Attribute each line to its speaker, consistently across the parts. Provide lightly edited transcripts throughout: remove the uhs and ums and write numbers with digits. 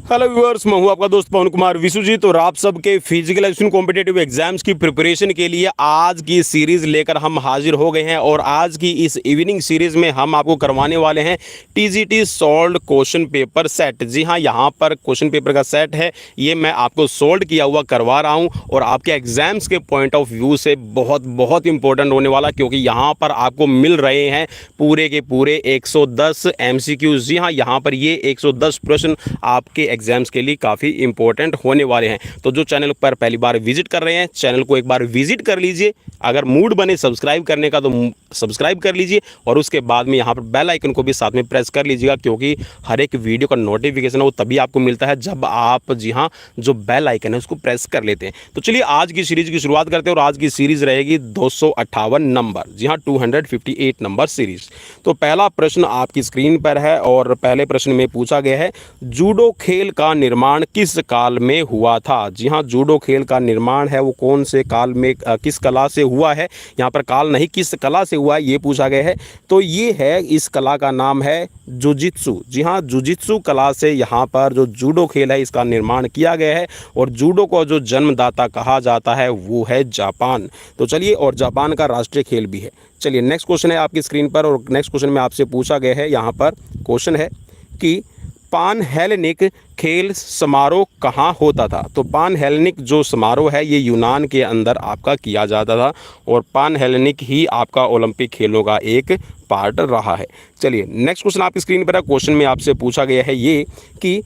Speaker 1: Hello viewers, मैं हूं आपका दोस्त पवन कुमार विश्वजीत और आप सबके फिजिकल एजुकेशन कॉम्पिटेटिव एग्जाम्स की प्रिपरेशन के लिए आज की सीरीज़ लेकर हम हाजिर हो गए हैं। और आज की इस इवनिंग सीरीज़ में हम आपको करवाने वाले हैं TGT solved question paper set. जी हां, यहां पर क्वेश्चन पेपर का सेट है, ये मैं आपको सोल्व किया हुआ करवा रहा हूं और आपके एग्जाम्स के पॉइंट ऑफ व्यू से बहुत इंपॉर्टेंट होने वाला, क्योंकि यहाँ पर आपको मिल रहे हैं पूरे के पूरे 110 MCQs। जी हाँ, यहाँ पर ये 110 प्रश्न आपके एग्जाम्स के लिए काफ़ी इंपॉर्टेंट होने वाले हैं। तो जो चैनल पर पहली बार विजिट कर रहे हैं, चैनल को एक बार विजिट कर लीजिए। अगर मूड बने सब्सक्राइब करने का तो सब्सक्राइब कर लीजिए और उसके बाद में यहाँ पर बेल आइकन को भी साथ में प्रेस कर लीजिएगा, क्योंकि हर एक वीडियो का नोटिफिकेशन है वो तभी आपको मिलता है जब आप, जी हाँ, जो बेल आइकन है उसको प्रेस कर लेते हैं। तो चलिए आज की सीरीज की शुरुआत करते हैं और आज की सीरीज रहेगी 258 नंबर, जी हाँ 258 नंबर सीरीज। तो पहला प्रश्न आपकी स्क्रीन पर है और पहले प्रश्न में पूछा गया है, जूडो खेल का निर्माण किस काल में हुआ था। जी हाँ, जूडो खेल का निर्माण है वो कौन से काल में, किस कला से हुआ है। यहाँ पर काल नहीं, किस कला से हुआ है ये पूछा गया है। तो ये है, इस कला का नाम है जुजित्सु। जी हाँ, जुजित्सु कला से यहाँ पर जो जूडो खेल है इसका निर्माण किया गया है और जूडो को जो जन्मदाता कहा जाता है वो है जापान। तो चलिए, और जापान का राष्ट्रीय खेल भी है। चलिए नेक्स्ट क्वेश्चन है आपकी स्क्रीन पर और नेक्स्ट क्वेश्चन में आपसे पूछा गया है, यहाँ पर क्वेश्चन है कि पानहेलेनिक खेल समारोह कहाँ होता था। तो पानहेलेनिक जो समारोह है ये यूनान के अंदर आपका किया जाता था और पानहेलेनिक ही आपका ओलंपिक खेलों का एक पार्ट रहा है। चलिए नेक्स्ट क्वेश्चन आपकी स्क्रीन पर है। क्वेश्चन में आपसे पूछा गया है ये कि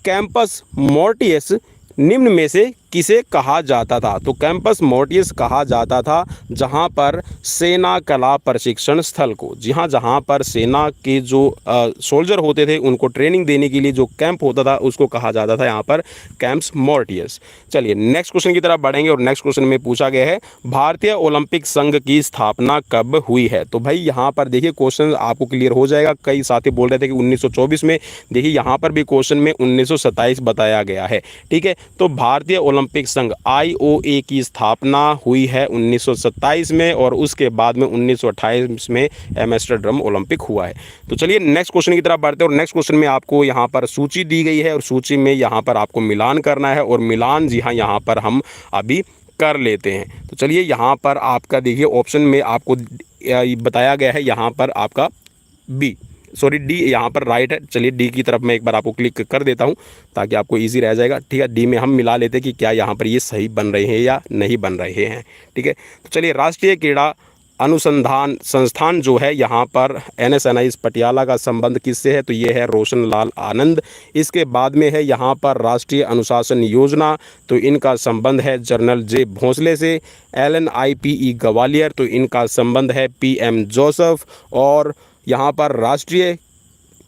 Speaker 1: कैंपस मोर्टियस निम्न में से किसे कहा जाता था। तो कैंपस मोर्टियस कहा जाता था जहां पर सेना कला प्रशिक्षण स्थल को, जी हां, जहां पर सेना के जो सोल्जर होते थे उनको ट्रेनिंग देने के लिए जो कैंप होता था उसको कहा जाता था यहाँ पर कैंप्स मोर्टियस। चलिए नेक्स्ट क्वेश्चन की तरफ बढ़ेंगे और नेक्स्ट क्वेश्चन में पूछा गया है, भारतीय ओलंपिक संघ की स्थापना कब हुई है। तो भाई यहाँ पर देखिए क्वेश्चन आपको क्लियर हो जाएगा। कई साथी बोल रहे थे कि 1924 में, देखिए यहाँ पर भी क्वेश्चन में 1927 बताया गया है। ठीक है, तो भारतीय ओलंपिक संघ IOA की स्थापना हुई है 1927 में और उसके बाद में 1928 में एम्स्टर्डम ओलंपिक हुआ है। तो चलिए नेक्स्ट क्वेश्चन की तरफ बढ़ते हैं और नेक्स्ट क्वेश्चन में आपको यहाँ पर सूची दी गई है और सूची में यहाँ पर आपको मिलान करना है और मिलान, जी हाँ, यहाँ पर हम अभी कर लेते हैं। तो चलिए यहाँ पर आपका देखिए ऑप्शन में आपको बताया गया है, यहाँ पर आपका डी यहाँ पर राइट है। चलिए डी की तरफ मैं एक बार आपको क्लिक कर देता हूँ ताकि आपको इजी रह जाएगा। ठीक है, डी में हम मिला लेते हैं कि क्या यहाँ पर ये सही बन रहे हैं या नहीं बन रहे हैं। ठीक है, तो चलिए राष्ट्रीय क्रीड़ा अनुसंधान संस्थान जो है यहाँ पर NSNIS पटियाला का संबंध किससे है। तो ये है रोशन लाल आनंद। इसके बाद में है यहाँ पर राष्ट्रीय अनुशासन योजना, तो इनका संबंध है जनरल जे भोंसले से। LNIPE ग्वालियर, तो इनका संबंध है PM जोसेफ। और यहाँ पर राष्ट्रीय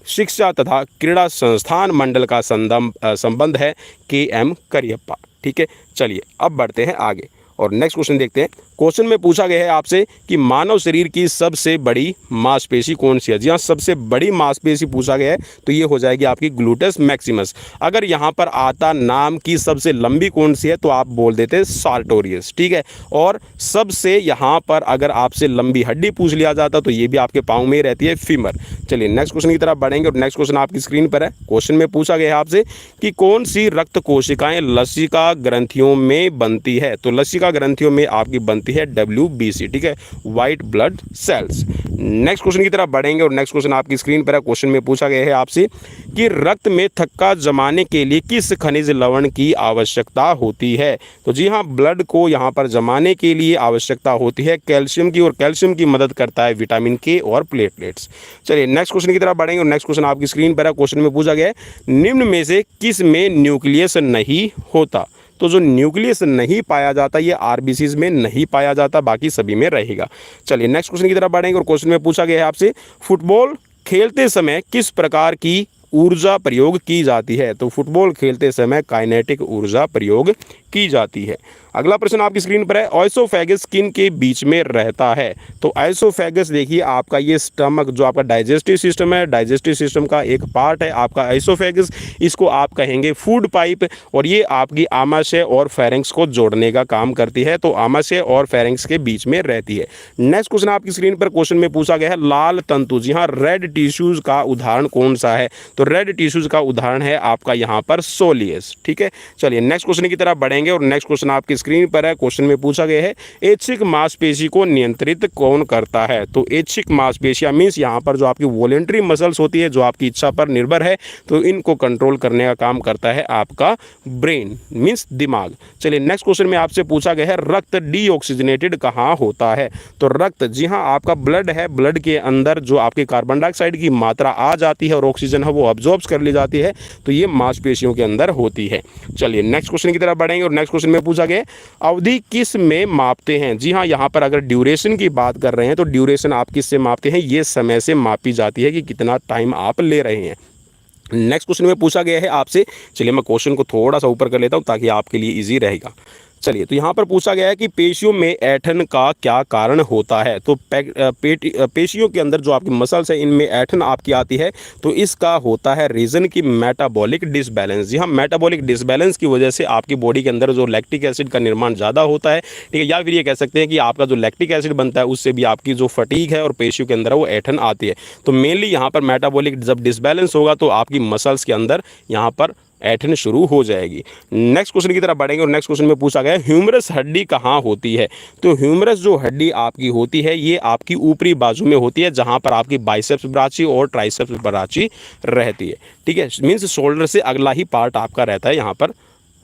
Speaker 1: शिक्षा तथा क्रीड़ा संस्थान मंडल का संबंध है KM करियप्पा। ठीक है, चलिए अब बढ़ते हैं आगे और नेक्स्ट क्वेश्चन देखते हैं। क्वेश्चन में पूछा गया है आपसे कि मानव शरीर की सबसे बड़ी मांसपेशी कौन सी है। जी हाँ, सबसे बड़ी मांसपेशी पूछा गया है तो ये हो जाएगी आपकी ग्लूटस मैक्सिमस। अगर यहाँ पर आता नाम की सबसे लंबी कौन सी है तो आप बोल देते सार्टोरियस। ठीक है, और सबसे यहाँ पर अगर आपसे लंबी हड्डी पूछ लिया जाता तो ये भी आपके पाँव में रहती है, फीमर। चलिए नेक्स्ट क्वेश्चन की तरफ बढ़ेंगे और नेक्स्ट क्वेश्चन आपकी स्क्रीन पर है। क्वेश्चन में पूछा गया है आपसे कि कौन सी रक्त कोशिकाएं लसिका ग्रंथियों में बनती है। तो लसिका ग्रंथियों में आपकी बनती है WBC। ठीक है, white blood cells. Next question की तरफ बढ़ेंगे और नेक्स्ट क्वेश्चन आपकी स्क्रीन पर है। क्वेश्चन में पूछा गया है आपसे कि रक्त में थक्का जमाने के लिए किस खनिज लवण की आवश्यकता होती है। तो जी हाँ, ब्लड को यहाँ पर जमाने के लिए आवश्यकता होती है कैल्शियम की और कैल्शियम की मदद करता है विटामिन K और प्लेटलेट्स। चलिए नेक्स्ट क्वेश्चन की तरफ बढ़ेंगे और नेक्स्ट क्वेश्चन आपकी स्क्रीन पर है। क्वेश्चन में पूछा गया है, निम्न में से किस में न्यूक्लियस नहीं होता। तो जो न्यूक्लियस नहीं पाया जाता ये RBCs में नहीं पाया जाता, बाकी सभी में रहेगा। चलिए नेक्स्ट क्वेश्चन की तरफ बढ़ेंगे और क्वेश्चन में पूछा गया है आपसे, फुटबॉल खेलते समय किस प्रकार की ऊर्जा प्रयोग की जाती है। तो फुटबॉल खेलते समय काइनेटिक ऊर्जा प्रयोग की जाती है। अगला प्रश्न आपकी स्क्रीन पर है, ऑइसोफेगस किन के बीच में रहता है? तो आइसोफेगस देखिए आपका ये स्टमक जो आपका डाइजेस्टिव सिस्टम है, डाइजेस्टिव सिस्टम का एक पार्ट है आपका आइसोफेगस। इसको आप कहेंगे फूड पाइप, और ये आपकी आमाशय और फेरेंक्स को जोड़ने का काम करती है। तो आमाशय और फेरेंक्स के बीच में रहती है। नेक्स्ट क्वेश्चन आपकी स्क्रीन पर क्वेश्चन में पूछा गया है, लाल तंतु, जी हाँ, रेड टिश्यूज का उदाहरण कौन सा है? तो रेड टिश्यूज का उदाहरण है आपका यहाँ पर सोलियस। ठीक है, चलिए नेक्स्ट क्वेश्चन की तरफ बढ़ेंगे। और नेक्स्ट क्वेश्चन आपकी स्क्रीन पर है। क्वेश्चन में पूछा गया है, ऐच्छिक मांसपेशी को नियंत्रित कौन करता है? तो ऐच्छिक मांसपेशियां मींस यहाँ पर जो आपकी वॉलेंटरी मसल्स होती है, जो आपकी इच्छा पर निर्भर है, तो इनको कंट्रोल करने का काम करता है आपका ब्रेन मींस दिमाग। चलिए नेक्स्ट क्वेश्चन में आपसे पूछा गया है, रक्त डीऑक्सीजनेटेड कहाँ होता है? तो रक्त, जी हाँ, आपका ब्लड है, ब्लड के अंदर जो आपके कार्बन डाइऑक्साइड की मात्रा आ जाती है और ऑक्सीजन है वो अब्जॉर्ब कर ली जाती है, तो ये मांसपेशियों के अंदर होती है। चलिए नेक्स्ट क्वेश्चन की तरफ बढ़ेंगे। और नेक्स्ट क्वेश्चन में पूछा गया, अवधि किस में मापते हैं? जी हाँ, यहाँ पर अगर ड्यूरेशन की बात कर रहे हैं तो ड्यूरेशन आप किस से मापते हैं? ये समय से मापी जाती है कि कितना टाइम आप ले रहे हैं। नेक्स्ट क्वेश्चन में पूछा गया है आपसे, चलिए मैं क्वेश्चन को थोड़ा सा ऊपर कर लेता हूँ ताकि आपके लिए इजी रहेगा। चलिए, तो यहाँ पर पूछा गया है कि पेशियों में ऐंठन का क्या कारण होता है? तो पेशियों के अंदर जो आपकी मसल्स है इनमें ऐंठन आपकी आती है, तो इसका होता है रीज़न की मेटाबॉलिक डिसबैलेंस। जी हाँ, मेटाबॉलिक डिसबैलेंस की वजह से आपकी बॉडी के अंदर जो लैक्टिक एसिड का निर्माण ज़्यादा होता है, ठीक है, या फिर ये कह सकते हैं कि आपका जो लैक्टिक एसिड बनता है उससे भी आपकी जो फटीग है और पेशियों के अंदर वो ऐंठन आती है। तो मेनली यहाँ पर मेटाबॉलिक जब डिसबैलेंस होगा तो आपकी मसल्स के अंदर यहाँ पर ऐंठन शुरू हो जाएगी। नेक्स्ट क्वेश्चन की तरफ बढ़ेंगे। और नेक्स्ट क्वेश्चन में पूछा गया, ह्यूमरस हड्डी कहाँ होती है? तो ह्यूमरस जो हड्डी आपकी होती है ये आपकी ऊपरी बाजू में होती है, जहाँ पर आपकी बाइसेप्स ब्राची और ट्राइसेप्स ब्राची रहती है। ठीक है, मीन्स शोल्डर से अगला ही पार्ट आपका रहता है यहाँ पर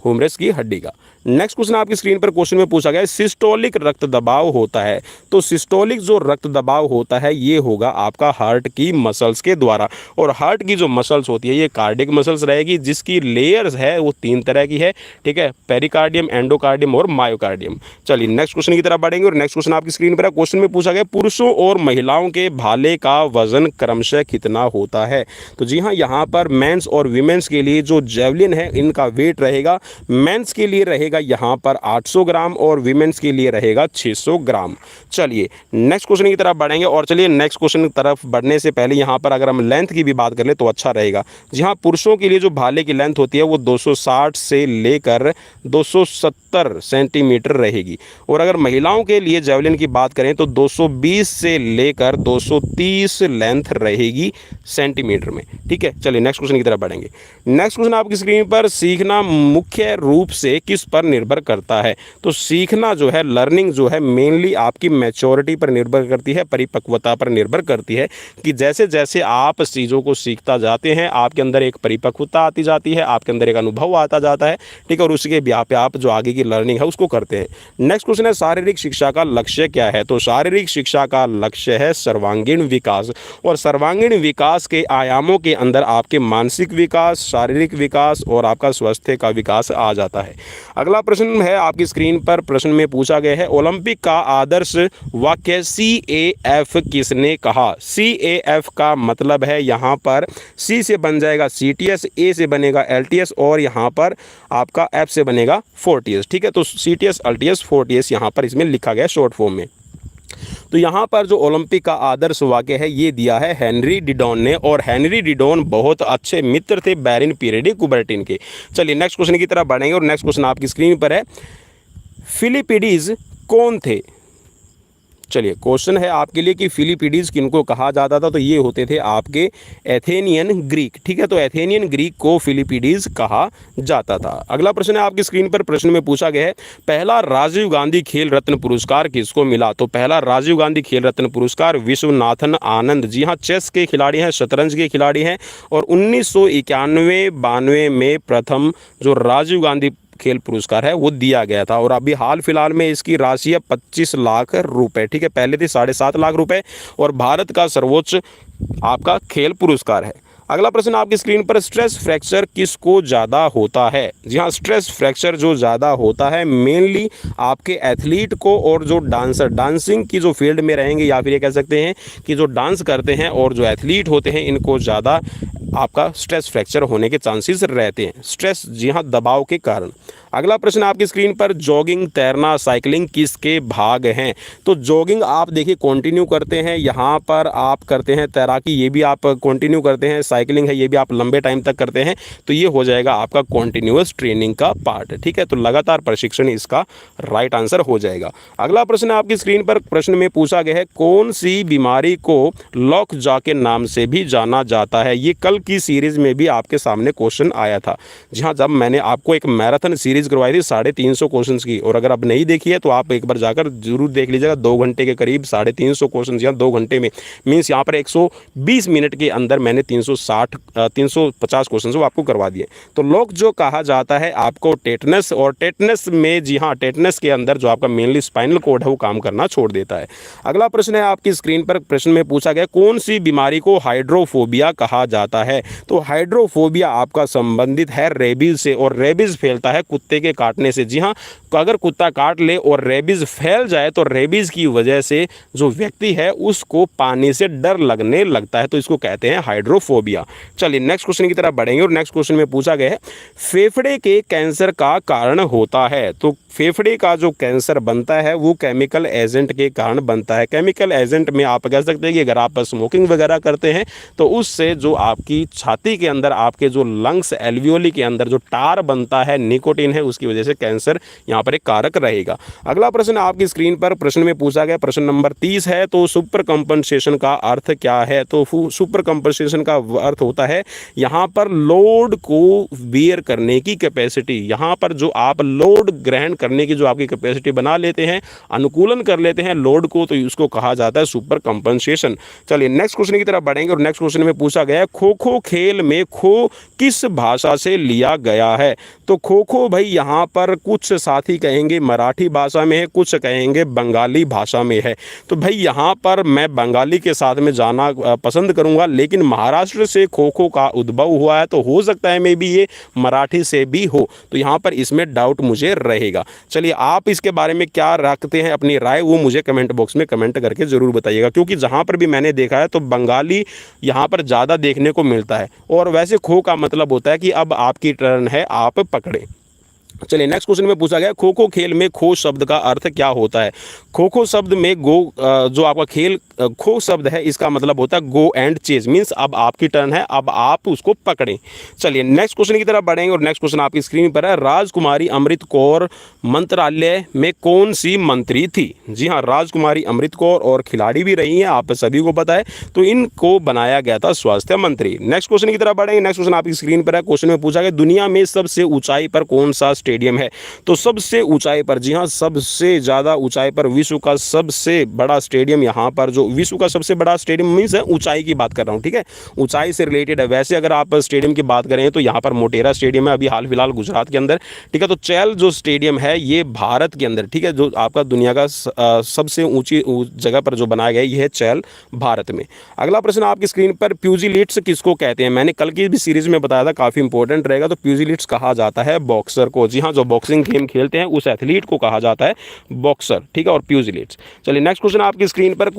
Speaker 1: ह्यूमरस की हड्डी का। नेक्स्ट क्वेश्चन आपकी स्क्रीन पर क्वेश्चन में पूछा गया है, सिस्टोलिक रक्त दबाव होता है। तो सिस्टोलिक जो रक्त दबाव होता है ये होगा आपका हार्ट की मसल्स के द्वारा। और हार्ट की जो मसल्स होती है ये कार्डियक मसल्स रहेगी, जिसकी लेयर्स है वो 3 तरह की है। ठीक है, पेरिकार्डियम, एंडोकार्डियम और मायोकार्डियम। चलिए नेक्स्ट क्वेश्चन की तरफ बढ़ेंगे। और नेक्स्ट क्वेश्चन आपकी स्क्रीन पर है। क्वेश्चन में पूछा गया, पुरुषों और महिलाओं के भाले का वजन क्रमशः कितना होता है? तो जी हाँ, यहाँ पर मेंस और वीमेंस के लिए जो जेवलिन है इनका वेट रहेगा, मेंस के लिए रहेगा यहाँ पर 800 ग्राम और वीमेंस के लिए रहेगा 600 ग्राम। चलिए नेक्स्ट क्वेश्चन की तरफ बढ़ेंगे। और चलिए नेक्स्ट क्वेश्चन की तरफ बढ़ने से पहले यहाँ पर अगर हम लेंथ की भी बात कर ले तो अच्छा रहेगा। जी हाँ, पुरुषों के लिए जो भाले की लेंथ होती है वो 260 से लेकर 270 सेंटीमीटर रहेगी। और अगर महिलाओं के लिए जेवलिन की बात करें तो 220 से लेकर 230 लेंथ रहेगी सेंटीमीटर में। ठीक है, चलिए नेक्स्ट क्वेश्चन की तरफ बढ़ेंगे। नेक्स्ट क्वेश्चन आपकी स्क्रीन पर, सीखना मुख्य रूप से किस पर निर्भर करता है? तो सीखना जो है, लर्निंग जो है, मेनली आपकी मैच्योरिटी पर निर्भर करती है, परिपक्वता पर निर्भर करती है कि जैसे जैसे आप चीज़ों को सीखता जाते हैं आपके अंदर एक परिपक्वता आती जाती है, आपके अंदर एक अनुभव आता जाता है। ठीक है, और उसके ब्याह पे आप जो आगे की लर्निंग है उसको करते हैं। नेक्स्ट क्वेश्चन है, शारीरिक शिक्षा का लक्ष्य क्या है? तो शारीरिक शिक्षा का लक्ष्य है सर्वांगीण विकास। और सर्वांगीण विकास के आयामों के अंदर आपके मानसिक विकास, शारीरिक विकास और आपका स्वास्थ्य का विकास आ जाता है। अगला प्रश्न है आपकी स्क्रीन पर। प्रश्न में पूछा गया है, ओलंपिक का आदर्श वाक्य CAF किसने कहा? CAF का मतलब है यहाँ पर C से बन जाएगा CTS, A से बनेगा LTS और यहाँ पर आपका F से बनेगा 40S। ठीक है, तो CTS, LTS, 40S यहाँ पर इसमें लिखा गया शॉर्ट फॉर्म में। तो यहाँ पर जो ओलंपिक का आदर्श वाक्य है ये दिया है हेनरी डिडॉन ने, और हेनरी डिडॉन बहुत अच्छे मित्र थे बैरन पीरे डी कुबर्टिन के। चलिए नेक्स्ट क्वेश्चन की तरफ बढ़ेंगे। और नेक्स्ट क्वेश्चन आपकी स्क्रीन पर है, फिलिपिडीज कौन थे? चलिए क्वेश्चन है आपके लिए कि फिलिपिडीज किनको कहा जाता था? तो ये होते थे आपके एथेनियन ग्रीक। ठीक है, तो एथेनियन ग्रीक को फिलिपिडीज कहा जाता था। अगला प्रश्न है आपकी स्क्रीन पर। प्रश्न में पूछा गया है, पहला राजीव गांधी खेल रत्न पुरस्कार किसको मिला? तो पहला राजीव गांधी खेल रत्न पुरस्कार विश्वनाथन आनंद, जी हाँ, चेस के खिलाड़ी हैं, शतरंज के खिलाड़ी हैं, और 1991-92 में प्रथम जो राजीव गांधी खेल पुरस्कार है वो दिया गया था। और अभी हाल फिलहाल में इसकी राशि है 25 लाख रुपए। ठीक है, पहले थी 7.5 लाख रुपए, और भारत का सर्वोच्च आपका खेल पुरस्कार है। अगला प्रश्न आपकी स्क्रीन पर, स्ट्रेस फ्रैक्चर किसको ज़्यादा होता है? जी हाँ, स्ट्रेस फ्रैक्चर जो ज़्यादा होता है मेनली आपके एथलीट को, और जो डांसर डांसिंग की जो फील्ड में रहेंगे, या फिर ये कह सकते हैं कि जो डांस करते हैं और जो एथलीट होते हैं इनको ज़्यादा आपका स्ट्रेस फ्रैक्चर होने के चांसेस रहते हैं। स्ट्रेस, जी हाँ, दबाव के कारण। अगला प्रश्न आपकी स्क्रीन पर, जॉगिंग, तैरना, साइकिलिंग किसके भाग हैं? तो जॉगिंग आप देखिए कंटिन्यू करते हैं, यहाँ पर आप करते हैं तैराकी, ये भी आप कंटिन्यू करते हैं, साइकिलिंग है ये भी आप लंबे टाइम तक करते हैं, तो ये हो जाएगा आपका कॉन्टिन्यूअस ट्रेनिंग का पार्ट। ठीक है, तो लगातार प्रशिक्षण इसका राइट आंसर हो जाएगा। अगला प्रश्न आपकी स्क्रीन पर प्रश्न में पूछा गया है, कौन सी बीमारी को लॉकजा के नाम से भी जाना जाता है? ये कल की सीरीज में भी आपके सामने क्वेश्चन आया था। जी हाँ, जब मैंने आपको एक मैराथन सीरीज करवाई थी 350 क्वेश्चंस की, और अगर आप नहीं देखी है तो आप एक बार जाकर जरूर देख लीजिएगा। 2 घंटे के करीब 350 क्वेश्चन, या 2 घंटे में मीन्स यहाँ पर 120 मिनट के अंदर मैंने 350 क्वेश्चन वो आपको करवा दिए। तो लॉक जो कहा जाता है आपको टेटनस, और टेटनस में, जी हाँ, टेटनस के अंदर जो आपका मेनली स्पाइनल कॉर्ड है वो काम करना छोड़ देता है। अगला प्रश्न है आपकी स्क्रीन पर, प्रश्न में पूछा गया, कौन सी बीमारी को हाइड्रोफोबिया कहा जाता है? तो हाइड्रोफोबिया आपका संबंधित है रेबीज से, और रेबीज फैलता है कुत्ते के काटने से। जी हाँ, तो अगर कुत्ता काट ले और रेबीज फैल जाए तो रेबीज की वजह से जो व्यक्ति है उसको पानी से डर लगने लगता है, तो इसको कहते हैं हाइड्रोफोबिया। चलिए नेक्स्ट क्वेश्चन की तरफ बढ़ेंगे, और नेक्स्ट क्वेश्चन में पूछा गया है, फेफड़े के कैंसर का कारण होता है? तो फेफड़े का जो कैंसर बनता है वो केमिकल एजेंट के कारण बनता है। केमिकल एजेंट में आप कह सकते हैं कि अगर आप स्मोकिंग वगैरह करते हैं तो उससे जो आपकी छाती के अंदर, आपके जो लंग्स, एल्वियोली के अंदर जो टार बनता है, निकोटीन है, उसकी वजह से कैंसर यहाँ पर एक कारक रहेगा। अगला प्रश्न आपकी स्क्रीन पर प्रश्न में पूछा गया, प्रश्न नंबर 30 है, तो सुपर कंपनसेशन का अर्थ क्या है? तो सुपर कंपनसेशन का अर्थ होता है यहाँ पर लोड को बियर करने की कैपेसिटी। यहाँ पर जो आप लोड ग्रहण करने की जो आपकी कैपेसिटी बना लेते हैं, अनुकूलन कर लेते हैं लोड को, तो उसको कहा जाता है सुपर कंपनसेशन। चलिए नेक्स्ट क्वेश्चन की तरफ बढ़ेंगे, और नेक्स्ट क्वेश्चन में पूछा गया, खो खो खेल में खो किस भाषा से लिया गया है? तो खो खो भाई यहाँ पर कुछ साथी कहेंगे मराठी भाषा में है, कुछ कहेंगे बंगाली भाषा में है। तो भाई यहाँ पर मैं बंगाली के साथ में जाना पसंद करूँगा, लेकिन महाराष्ट्र से खो खो का उद्भव हुआ है, तो हो सकता है मे भी ये मराठी से भी हो, तो यहाँ पर इसमें डाउट मुझे रहेगा। चलिए आप इसके बारे में क्या रखते हैं अपनी राय, वो मुझे कमेंट बॉक्स में कमेंट करके ज़रूर बताइएगा, क्योंकि जहाँ पर भी मैंने देखा है तो बंगाली यहाँ पर ज़्यादा देखने को मिलता है। और वैसे खो का मतलब होता है कि अब आपकी टर्न है, आप पकड़े। चलिए नेक्स्ट क्वेश्चन में पूछा गया, खो खो खेल में खो शब्द का अर्थ क्या होता है? खो खो शब्द में जो आपका खेल खो शब्द है, इसका मतलब होता है गो एंड चेज, मीन्स अब आपकी टर्न है, अब आप उसको पकड़ें। चलिए नेक्स्ट क्वेश्चन की तरफ बढ़ेंगे, और नेक्स्ट क्वेश्चन आपकी स्क्रीन पर है, राजकुमारी अमृत कौर मंत्रालय में कौन सी मंत्री थी? जी हाँ, राजकुमारी अमृत कौर और खिलाड़ी भी रही हैं, आप सभी को पता है, तो इनको बनाया गया था स्वास्थ्य मंत्री। नेक्स्ट क्वेश्चन की तरफ बढ़ेंगे, नेक्स्ट क्वेश्चन आपकी स्क्रीन पर है, क्वेश्चन में पूछा गया, दुनिया में सबसे ऊंचाई पर कौन सा स्टेडियम है? तो सबसे ऊंचाई पर, जी हाँ, सबसे ज़्यादा ऊंचाई पर विश्व का सबसे बड़ा स्टेडियम, यहाँ पर जो विश्व का सबसे बड़ा स्टेडियम मीन्स है ऊंचाई की बात कर रहा हूँ, ठीक है, ऊंचाई से रिलेटेड है। वैसे अगर आप स्टेडियम की बात करें तो यहाँ पर मोटेरा स्टेडियम है, अभी हाल फिलहाल गुजरात के अंदर, ठीक है। तो चैल जो स्टेडियम है ये भारत के अंदर, ठीक है, जो आपका दुनिया का सबसे ऊंची जगह पर जो बनाया गया ये है चैल, भारत में। अगला प्रश्न आपकी स्क्रीन पर, प्यूजिलिट्स किसको कहते हैं? मैंने कल की भी सीरीज में बताया था, काफ़ी इंपॉर्टेंट रहेगा। तो प्यूजिलिट्स कहा जाता है बॉक्सर को, जी हाँ, जो बॉक्सिंग गेम खेलते हैं उस एथलीट को कहा जाता है बॉक्सर, ठीक है, और प्यूजिलिट्स। चलिए नेक्स्ट क्वेश्चन आपकी स्क्रीन पर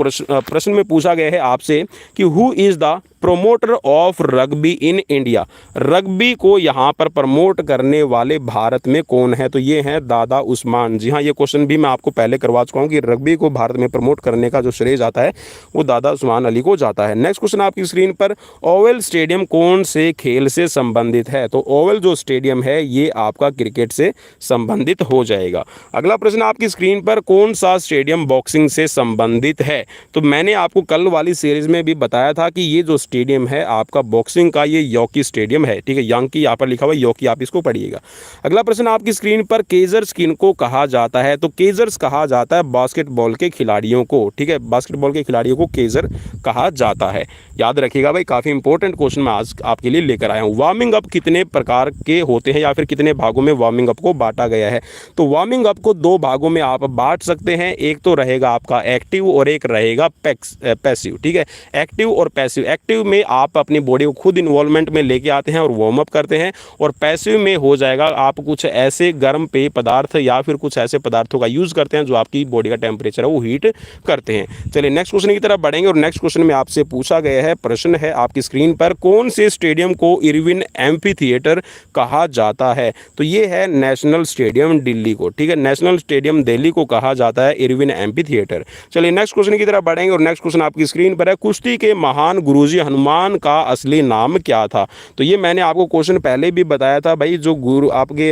Speaker 1: प्रश्न में पूछा गया है आपसे कि who is the promoter of rugby in India? Rugby को यहाँ पर प्रमोट करने वाले भारत में कौन है? तो ये हैं दादा उस्मान। जी हाँ, ये क्वेश्चन भी मैं आपको पहले करवा चुका हूँ कि रग्बी को भारत में प्रमोट करने का जो श्रेय जाता है वो दादा उस्मान अली को जाता है। नेक्स्ट क्वेश्चन आपकी स्क्रीन पर, ओवल स्टेडियम कौन से खेल से संबंधित है? तो ओवल जो स्टेडियम है ये आपका क्रिकेट से संबंधित हो जाएगा। अगला प्रश्न आपकी स्क्रीन पर, कौन सा स्टेडियम बॉक्सिंग से संबंधित है? तो मैंने आपको कल वाली सीरीज में भी बताया था कि ये जो स्टेडियम है आपका बॉक्सिंग का, ये यॉकी स्टेडियम है, ठीक है, यांकी यहाँ पर लिखा हुआ है, यॉकी आप इसको पढ़िएगा। अगला प्रश्न आपकी स्क्रीन पर, केजर्स किनको कहा जाता है? तो केजर्स कहा जाता है बास्केटबॉल के खिलाड़ियों को, ठीक है, बास्केटबॉल के खिलाड़ियों को केजर कहा जाता है। याद रखिएगा भाई, काफ़ी इंपॉर्टेंट क्वेश्चन मैं आज आपके लिए लेकर आया हूँ। वार्मिंग अप कितने प्रकार के होते हैं या फिर कितने भागों में वार्मिंग अप को बांटा गया है? तो वार्मिंग अप को 2 भागों में आप बांट सकते हैं, एक तो रहेगा आपका एक्टिव और एक रहेगा पैसिव, ठीक है, एक्टिव और पैसिव। एक्टिव एक्टिव में आप अपनी बॉडी को खुद इन्वॉल्वमेंट में लेके आते हैं और वार्म अप करते हैं, और पैसिव में हो जाएगा आप कुछ ऐसे गर्म पेय पदार्थ या फिर कुछ ऐसे पदार्थों का यूज़ करते हैं जो आपकी बॉडी का टेम्परेचर है वो हीट करते हैं। चलिए नेक्स्ट क्वेश्चन की तरफ बढ़ेंगे, और नेक्स्ट क्वेश्चन में आपसे पूछा गया है, प्रश्न है आपकी स्क्रीन पर, कौन से स्टेडियम को इरविन एम्फी थिएटर कहा जाता है? तो ये है नेशनल स्टेडियम दिल्ली को, ठीक है, नेशनल स्टेडियम दिल्ली को कहा जाता है इरविन एम्फी थिएटर। चलिए नेक्स्ट क्वेश्चन की तरफ बढ़ेंगे, और नेक्स्ट क्वेश्चन आपकी स्क्रीन पर है, कुश्ती के महान गुरुजी हनुमान का असली नाम क्या था? तो ये मैंने आपको क्वेश्चन पहले भी बताया था भाई, जो गुरु आपके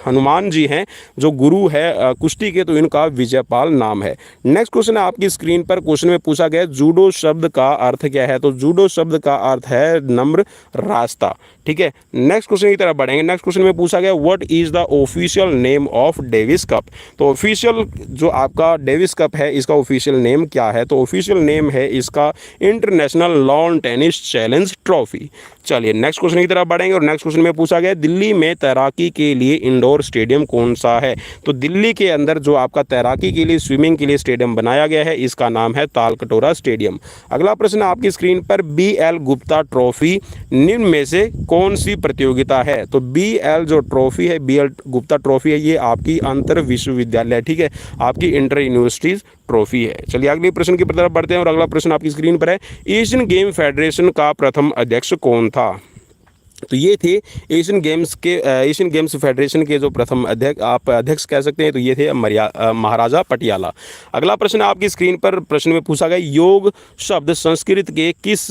Speaker 1: हनुमान जी हैं जो गुरु है कुश्ती के, तो इनका विजयपाल नाम है। नेक्स्ट क्वेश्चन है आपकी स्क्रीन पर, क्वेश्चन में पूछा गया जूडो शब्द का अर्थ क्या है? तो जूडो शब्द का अर्थ है नम्र रास्ता, ठीक है। नेक्स्ट क्वेश्चन की तरफ बढ़ेंगे, नेक्स्ट क्वेश्चन में पूछा गया what is the official name of Davis cup? तो ऑफिशियल जो आपका डेविस कप है इसका ऑफिशियल नेम क्या है? तो ऑफिशियल नेम है इसका international lawn tennis challenge trophy. चलिए नेक्स्ट क्वेश्चन की तरफ बढ़ेंगे, और नेक्स्ट क्वेश्चन में पूछा गया दिल्ली में तैराकी के लिए इंडोर स्टेडियम कौन सा है? तो दिल्ली के अंदर जो आपका तैराकी के लिए, स्विमिंग के लिए स्टेडियम बनाया गया है इसका नाम है तालकटोरा स्टेडियम। अगला प्रश्न आपकी स्क्रीन पर, BL गुप्ता ट्रॉफी निम्न में से कौन सी प्रतियोगिता है? तो BL जो ट्रॉफी है, BL गुप्ता ट्रॉफी है, ये आपकी अंतर विश्वविद्यालय, ठीक है, आपकी इंटर यूनिवर्सिटीज ट्रॉफी है। चलिए अगले प्रश्न की तरफ बढ़ते हैं, और अगला प्रश्न आपकी स्क्रीन पर है, एशियन गेम फेडरेशन का प्रथम अध्यक्ष कौन था? तो ये थे एशियन गेम्स फेडरेशन के जो प्रथम अध्यक्ष कह सकते हैं, तो ये थे महाराजा पटियाला। अगला प्रश्न आपकी स्क्रीन पर, प्रश्न में पूछा गया योग शब्द संस्कृत के किस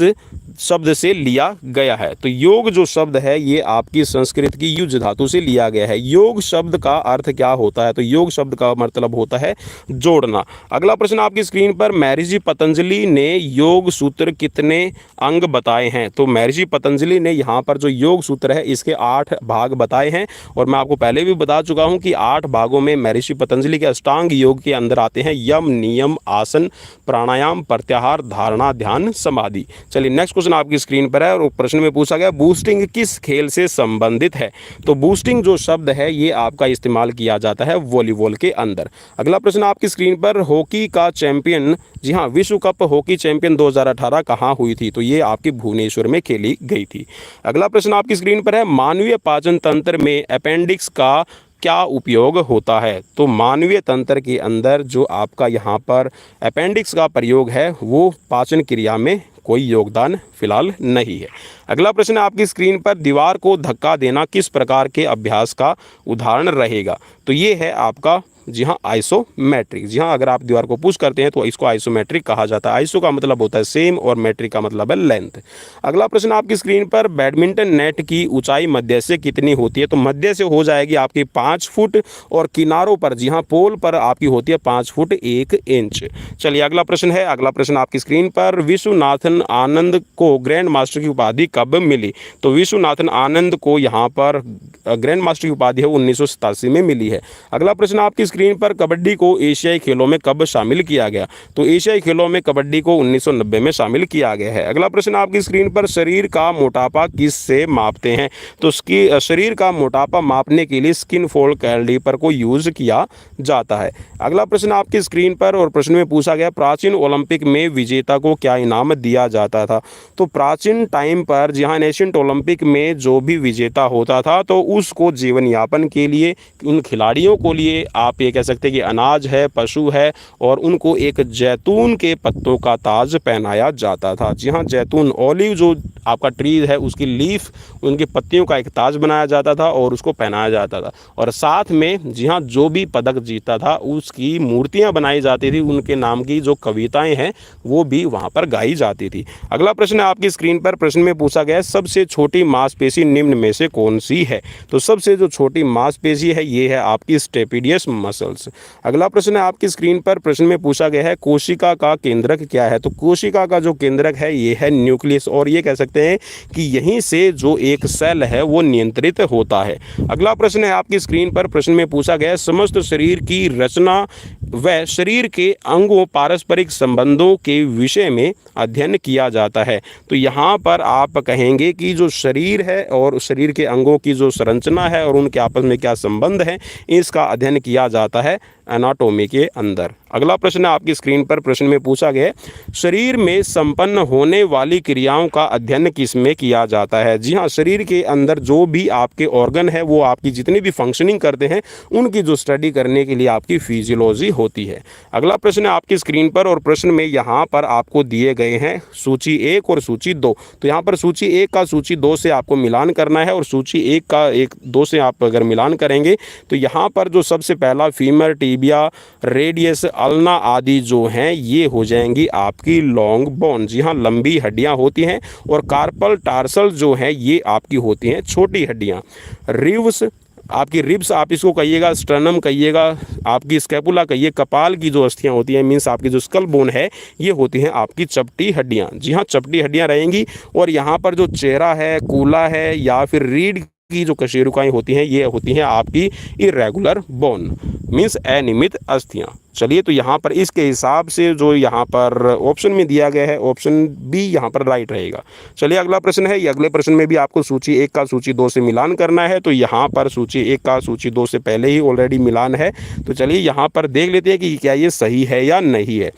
Speaker 1: शब्द से लिया गया है? तो योग जो शब्द है ये आपकी संस्कृत की युज धातु से लिया गया है। योग शब्द का अर्थ क्या होता है? तो योग शब्द का मतलब होता है जोड़ना। अगला प्रश्न आपकी स्क्रीन पर, महर्षि पतंजलि ने योग सूत्र कितने अंग बताए हैं? तो महर्षि पतंजलि ने यहाँ पर जो योग सूत्र है इसके 8 भाग बताए हैं, और मैं आपको पहले भी बता चुका हूँ कि 8 भागों में महर्षि पतंजलि के अष्टांग योग के अंदर आते हैं यम, नियम, आसन, प्राणायाम, प्रत्याहार, धारणा, ध्यान, समाधि। चलिए नेक्स्ट क्वेश्चन आपकी स्क्रीन पर है, और प्रश्न में पूछा गया बूस्टिंग किस खेल से संबंधित है? तो बूस्टिंग जो शब्द है ये आपका इस्तेमाल किया जाता है वॉलीबॉल के अंदर। अगला प्रश्न आपकी स्क्रीन पर, हॉकी का चैंपियन, जी हाँ, विश्व कप हॉकी चैंपियन 2018 कहाँ हुई थी? तो ये आपकी भुवनेश्वर में खेली गई थी। अगला प्रश्न आपकी स्क्रीन पर है, मानवीय पाचन तंत्र में अपेंडिक्स का क्या उपयोग होता है? तो मानवीय तंत्र के अंदर जो आपका यहाँ पर अपेंडिक्स का प्रयोग है वो पाचन क्रिया में कोई योगदान फिलहाल नहीं है। अगला प्रश्न आपकी स्क्रीन पर, दीवार को धक्का देना किस प्रकार के अभ्यास का उदाहरण रहेगा? तो ये है आपका, जी हाँ, आइसोमेट्रिक। जी हाँ, अगर आप दीवार को पुश करते हैं तो इसको आइसोमेट्रिक कहा जाता है। आइसो का मतलब होता है सेम और मेट्रिक का मतलब है लेंथ। अगला प्रश्न आपकी स्क्रीन पर, बैडमिंटन नेट की ऊंचाई मध्य से कितनी होती है? तो मध्य से हो जाएगी आपकी 5 फुट, और किनारों पर, जी हाँ, पोल पर आपकी होती है 5 फुट 1 इंच। चलिए अगला प्रश्न है, अगला प्रश्न आपकी स्क्रीन पर, विश्वनाथन आनंद को ग्रैंड मास्टर की उपाधि कब मिली? तो विश्वनाथन आनंद को यहाँ पर ग्रैंड मास्टर की उपाधि है 1987 में मिली है। अगला प्रश्न आपकी स्क्रीन पर, कबड्डी को एशियाई खेलों में कब शामिल किया गया? तो एशियाई खेलों में कबड्डी को 1990 में शामिल किया गया है। अगला प्रश्न आपकी स्क्रीन पर, शरीर का मोटापा किस से मापते हैं? तो शरीर का मोटापा मापने के लिए स्किन फोल्ड कैलिपर को यूज किया जाता है। अगला प्रश्न आपकी स्क्रीन पर, और प्रश्न में पूछा गया, प्राचीन ओलंपिक में विजेता को क्या इनाम दिया जाता था? तो प्राचीन टाइम पर जहाँ एशियन ओलंपिक में जो भी विजेता होता था तो उसको जीवन यापन के लिए, उन खिलाड़ियों को लिए आप ये कह सकते हैं कि अनाज है, पशु है, और उनको एक जैतून के पत्तों का ताज पहनाया जाता था। जी हाँ, जैतून, ऑलिव जो आपका ट्री है उसकी लीफ, उनकी पत्तियों का एक ताज बनाया जाता था और उसको पहनाया जाता था, और साथ में, जी हाँ, जो भी पदक जीता था उसकी मूर्तियाँ बनाई जाती थी, उनके नाम की जो कविताएँ हैं वो भी वहाँ पर गाई जाती थी। अगला प्रश्न आपकी स्क्रीन पर, प्रश्न में पूछा गया, सबसे छोटी मांसपेशी निम्न में से कौन सी है? तो सबसे जो छोटी मांसपेशी है ये है आपकी स्टेपिडियस मसल्स। अगला प्रश्न है आपकी स्क्रीन पर, प्रश्न में पूछा गया है, कोशिका का केंद्रक क्या है? तो कोशिका का जो केंद्रक है ये है न्यूक्लियस, और ये कह सकते हैं कि यहीं से जो एक सेल है वो नियंत्रित होता है। अगला प्रश्न है आपकी स्क्रीन पर, प्रश्न में पूछा गया, समस्त शरीर की रचना व शरीर के अंगों पारस्परिक संबंधों के विषय में अध्ययन किया जाता है। तो यहाँ पर आप कहेंगे कि जो शरीर है और शरीर के अंगों की जो संरचना है और उनके आपस में क्या संबंध है, इसका अध्ययन किया जाता जाता है एनाटॉमी के अंदर। अगला प्रश्न आपकी स्क्रीन पर प्रश्न में पूछा गया है, शरीर में संपन्न होने वाली क्रियाओं का अध्ययन किस में किया जाता है? जी हाँ, शरीर के अंदर जो भी आपके ऑर्गन है, वो आपकी जितनी भी फंक्शनिंग करते हैं, उनकी जो स्टडी करने के लिए आपकी फिजियोलॉजी होती है। अगला प्रश्न है आपकी स्क्रीन पर, और प्रश्न में यहाँ पर आपको दिए गए हैं सूची 1 और सूची 2। तो यहाँ पर सूची 1 का सूची 2 से आपको मिलान करना है, और सूची 1 का 2 से आप अगर मिलान करेंगे तो यहाँ पर जो सबसे पहला फीमर, टिबिया, रेडियस, अल्ना आदि जो हैं ये हो जाएंगी आपकी लॉन्ग बोन। जी हाँ, लंबी हड्डियाँ होती हैं। और कार्पल टार्सल जो है ये आपकी होती हैं छोटी हड्डियाँ। रिव्स, आपकी रिब्स आप इसको कहिएगा, स्टर्नम कहिएगा, आपकी स्कैपुला कहिए, कपाल की जो अस्थियाँ होती हैं मीन्स आपकी जो स्कल बोन है ये होती हैं आपकी चपटी हड्डियाँ। जी हाँ, चपटी हड्डियाँ रहेंगी। और यहाँ पर जो चेहरा है, कूला है या फिर रीढ़ की जो कशेरुकाएँ होती हैं ये होती हैं आपकी इरेगुलर बोन मीन्स अनियमित अस्थियाँ। चलिए, तो यहाँ पर इसके हिसाब से जो यहाँ पर ऑप्शन में दिया गया है ऑप्शन बी यहाँ पर राइट रहेगा। चलिए, अगला प्रश्न है। ये अगले प्रश्न में भी आपको सूची 1 का सूची 2 से मिलान करना है। तो यहाँ पर सूची 1 का सूची 2 से पहले ही ऑलरेडी मिलान है। तो चलिए यहाँ पर देख लेते हैं कि क्या ये सही है या नहीं है।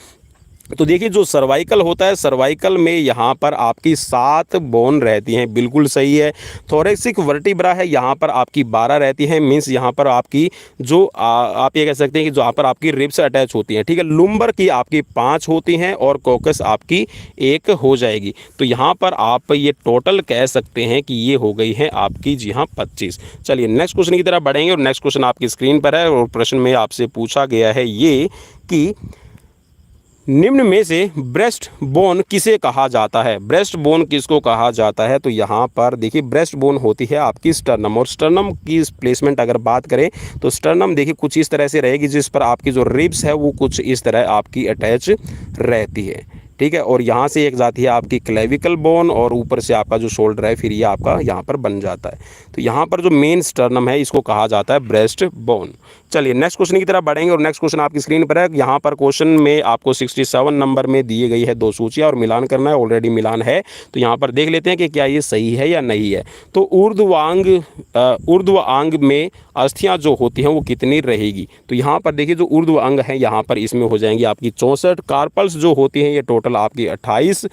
Speaker 1: तो देखिए, जो सर्वाइकल होता है, सर्वाइकल में यहाँ पर आपकी 7 बोन रहती हैं, बिल्कुल सही है। थोरेसिक वर्टिब्रा है, यहाँ पर आपकी 12 रहती हैं, मीन्स यहाँ पर आपकी जो आप ये कह सकते हैं कि जो यहाँ पर आपकी रिब्स अटैच होती हैं, ठीक है। लुम्बर की आपकी 5 होती हैं और कोकस आपकी 1 हो जाएगी। तो यहाँ पर आप ये टोटल कह सकते हैं कि ये हो गई है आपकी जी हाँ 25। चलिए नेक्स्ट क्वेश्चन की तरफ बढ़ेंगे, और नेक्स्ट क्वेश्चन आपकी स्क्रीन पर है। और प्रश्न में आपसे पूछा गया है ये कि निम्न में से ब्रेस्ट बोन किसे कहा जाता है? ब्रेस्ट बोन किसको कहा जाता है? तो यहाँ पर देखिए, ब्रेस्ट बोन होती है आपकी स्टर्नम। और स्टर्नम की प्लेसमेंट अगर बात करें तो स्टर्नम देखिए कुछ इस तरह से रहेगी, जिस पर आपकी जो रिब्स है वो कुछ इस तरह आपकी अटैच रहती है, ठीक है। और यहाँ से एक जाती है आपकी क्लेविकल बोन, और ऊपर से आपका जो शोल्डर है फिर ये आपका यहाँ पर बन जाता है। तो यहाँ पर जो मेन स्टर्नम है इसको कहा जाता है ब्रेस्ट बोन। चलिए नेक्स्ट क्वेश्चन की तरफ बढ़ेंगे, और नेक्स्ट क्वेश्चन आपकी स्क्रीन पर है। यहाँ पर क्वेश्चन में आपको 67 नंबर में दिए गई है 2 सूचियाँ और मिलान करना है, ऑलरेडी मिलान है। तो यहाँ पर देख लेते हैं कि क्या ये सही है या नहीं है। तो ऊर्ध्व आंग में अस्थियाँ जो होती हैं वो कितनी रहेगी? तो यहाँ पर देखिए, जो ऊर्ध्व अंग है यहाँ पर इसमें हो जाएंगी आपकी 64। कार्पल्स जो होती हैं ये टोटल आपकी 28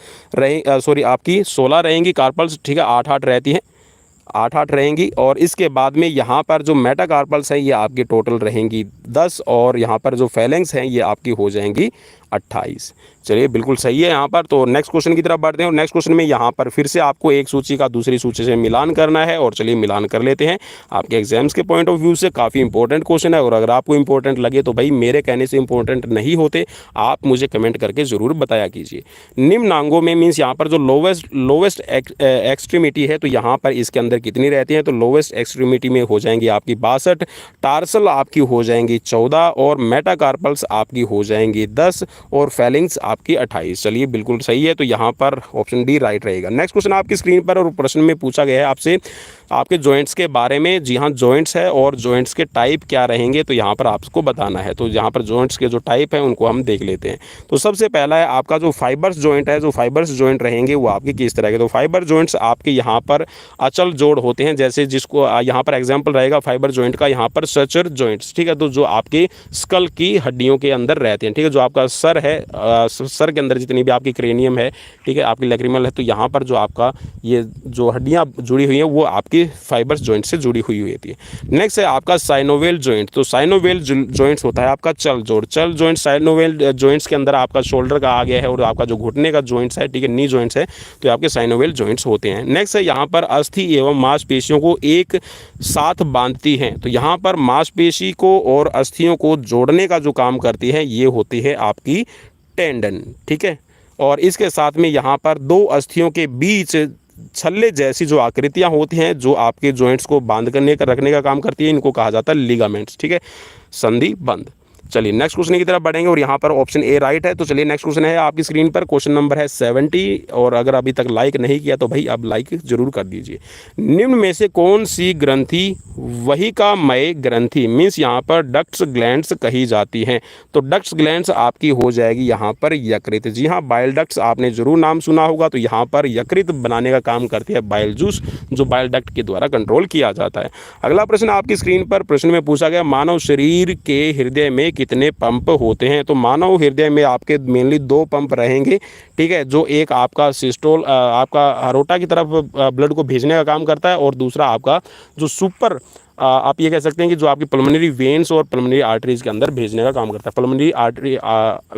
Speaker 1: आपकी 16 रहेंगी कार्पल्स, ठीक है। 8-8 रहती हैं, 8-8 रहेंगी। और इसके बाद में यहाँ पर जो मेटाकार्पल्स हैं ये आपकी टोटल रहेंगी 10, और यहाँ पर जो फेलेंक्स हैं ये आपकी हो जाएंगी 28। चलिए बिल्कुल सही है यहाँ पर। तो नेक्स्ट क्वेश्चन की तरफ बढ़ते हैं, और नेक्स्ट क्वेश्चन में यहाँ पर फिर से आपको एक सूची का दूसरी सूची से मिलान करना है। और चलिए मिलान कर लेते हैं। आपके एग्जाम्स के पॉइंट ऑफ व्यू से काफ़ी इंपॉर्टेंट क्वेश्चन है, और अगर आपको इंपॉर्टेंट लगे तो भाई मेरे कहने से इंपॉर्टेंट नहीं होते, आप मुझे कमेंट करके ज़रूर बताया कीजिए। निम्न अंगों में मीन्स यहाँ पर जो लोवेस्ट एक्सट्रीमिटी है, तो यहाँ पर इसके अंदर कितनी रहती है? तो लोवेस्ट एक्सट्रीमिटी में हो जाएंगी आपकी 62, टार्सल आपकी हो जाएंगी 14, और मेटाकार्पल्स आपकी हो जाएंगी 10, और फेलिंग्स आपकी 28। चलिए बिल्कुल सही है। तो यहाँ पर ऑप्शन डी राइट रहेगा। नेक्स्ट क्वेश्चन आपकी स्क्रीन पर, और प्रश्न में पूछा गया है आपसे आपके जॉइंट्स के बारे में। जी हाँ, जॉइंट्स है, और जॉइंट्स के टाइप क्या रहेंगे तो यहाँ पर आपको बताना है। तो यहाँ पर जॉइंट्स के जो टाइप हैं उनको हम देख लेते हैं। तो सबसे पहला है आपका जो फाइबर्स जॉइंट है। जो फाइबर्स जॉइंट रहेंगे वो आपके किस तरह के? तो फाइबर जॉइंट्स आपके यहाँ पर अचल जोड़ होते हैं, जैसे जिसको यहाँ पर एग्जाम्पल रहेगा फाइबर जॉइंट का यहाँ पर सचर जॉइंट्स, ठीक है। तो जो आपके स्कल की हड्डियों के अंदर रहते हैं, ठीक है। जो आपका सर है, सर के अंदर जितनी भी आपकी क्रेनियम है, ठीक है, आपकी लैक्रिमल है, तो यहाँ पर जो आपका ये जो हड्डियाँ जुड़ी हुई हैं वो आपकी फाइबर्स जॉइंट से जुड़ी हुई होती है। नेक्स्ट है आपका साइनोवेल जॉइंट। तो साइनोवेल जॉइंट्स होता है आपका चल जोड़। चल जॉइंट साइनोवेल जॉइंट्स के अंदर आपका शोल्डर का आ गया है, और आपका जो घुटने का जॉइंट्स है, ठीक है, नी जॉइंट्स है, तो आपके साइनोवेल जॉइंट्स होते हैं। नेक्स्ट है यहाँ पर अस्थि एवं मांसपेशियों को एक साथ बांधती हैं। तो यहाँ पर मांसपेशी को और अस्थियों को जोड़ने का जो काम करती है ये होती है आपकी टेंडन, ठीक है। और इसके साथ में यहाँ पर 2 अस्थियों के बीच छल्ले जैसी जो आकृतियाँ होती हैं जो आपके जॉइंट्स को बांध करने का रखने का काम करती है, इनको कहा जाता है लिगामेंट्स, ठीक है, संधि बंध। चलिए नेक्स्ट क्वेश्चन की तरफ बढ़ेंगे और यहाँ पर ऑप्शन ए राइट है। तो चलिए नेक्स्ट क्वेश्चन है आपकी स्क्रीन पर, क्वेश्चन नंबर है 70 और अगर अभी तक लाइक नहीं किया तो भाई अब लाइक जरूर कर दीजिए। निम्न में से कौन सी ग्रंथि वहिकामय ग्रंथि मीन्स यहाँ पर डक्ट्स ग्लैंड्स कही जाती हैं? तो डक्ट्स ग्लैंड्स आपकी हो जाएगी यहाँ पर यकृत। जी हाँ, बाइल डक्ट्स आपने जरूर नाम सुना होगा। तो यहाँ पर यकृत बनाने का काम करती है बाइल जूस, जो बाइल डक्ट के द्वारा कंट्रोल किया जाता है। अगला प्रश्न आपकी स्क्रीन पर, प्रश्न में पूछा गया मानव शरीर के हृदय में कितने पंप होते हैं? तो मानव हृदय में आपके मेनली 2 पंप रहेंगे, ठीक है, जो एक आपका सिस्टोल आपका अरोटा की तरफ ब्लड को भेजने का काम करता है और दूसरा आपका जो सुपर आप ये कह सकते हैं कि जो आपकी पल्मोनरी वेन्स और पल्मोनरी आर्टरीज के अंदर भेजने का काम करता है, पल्मोनरी आर्टरी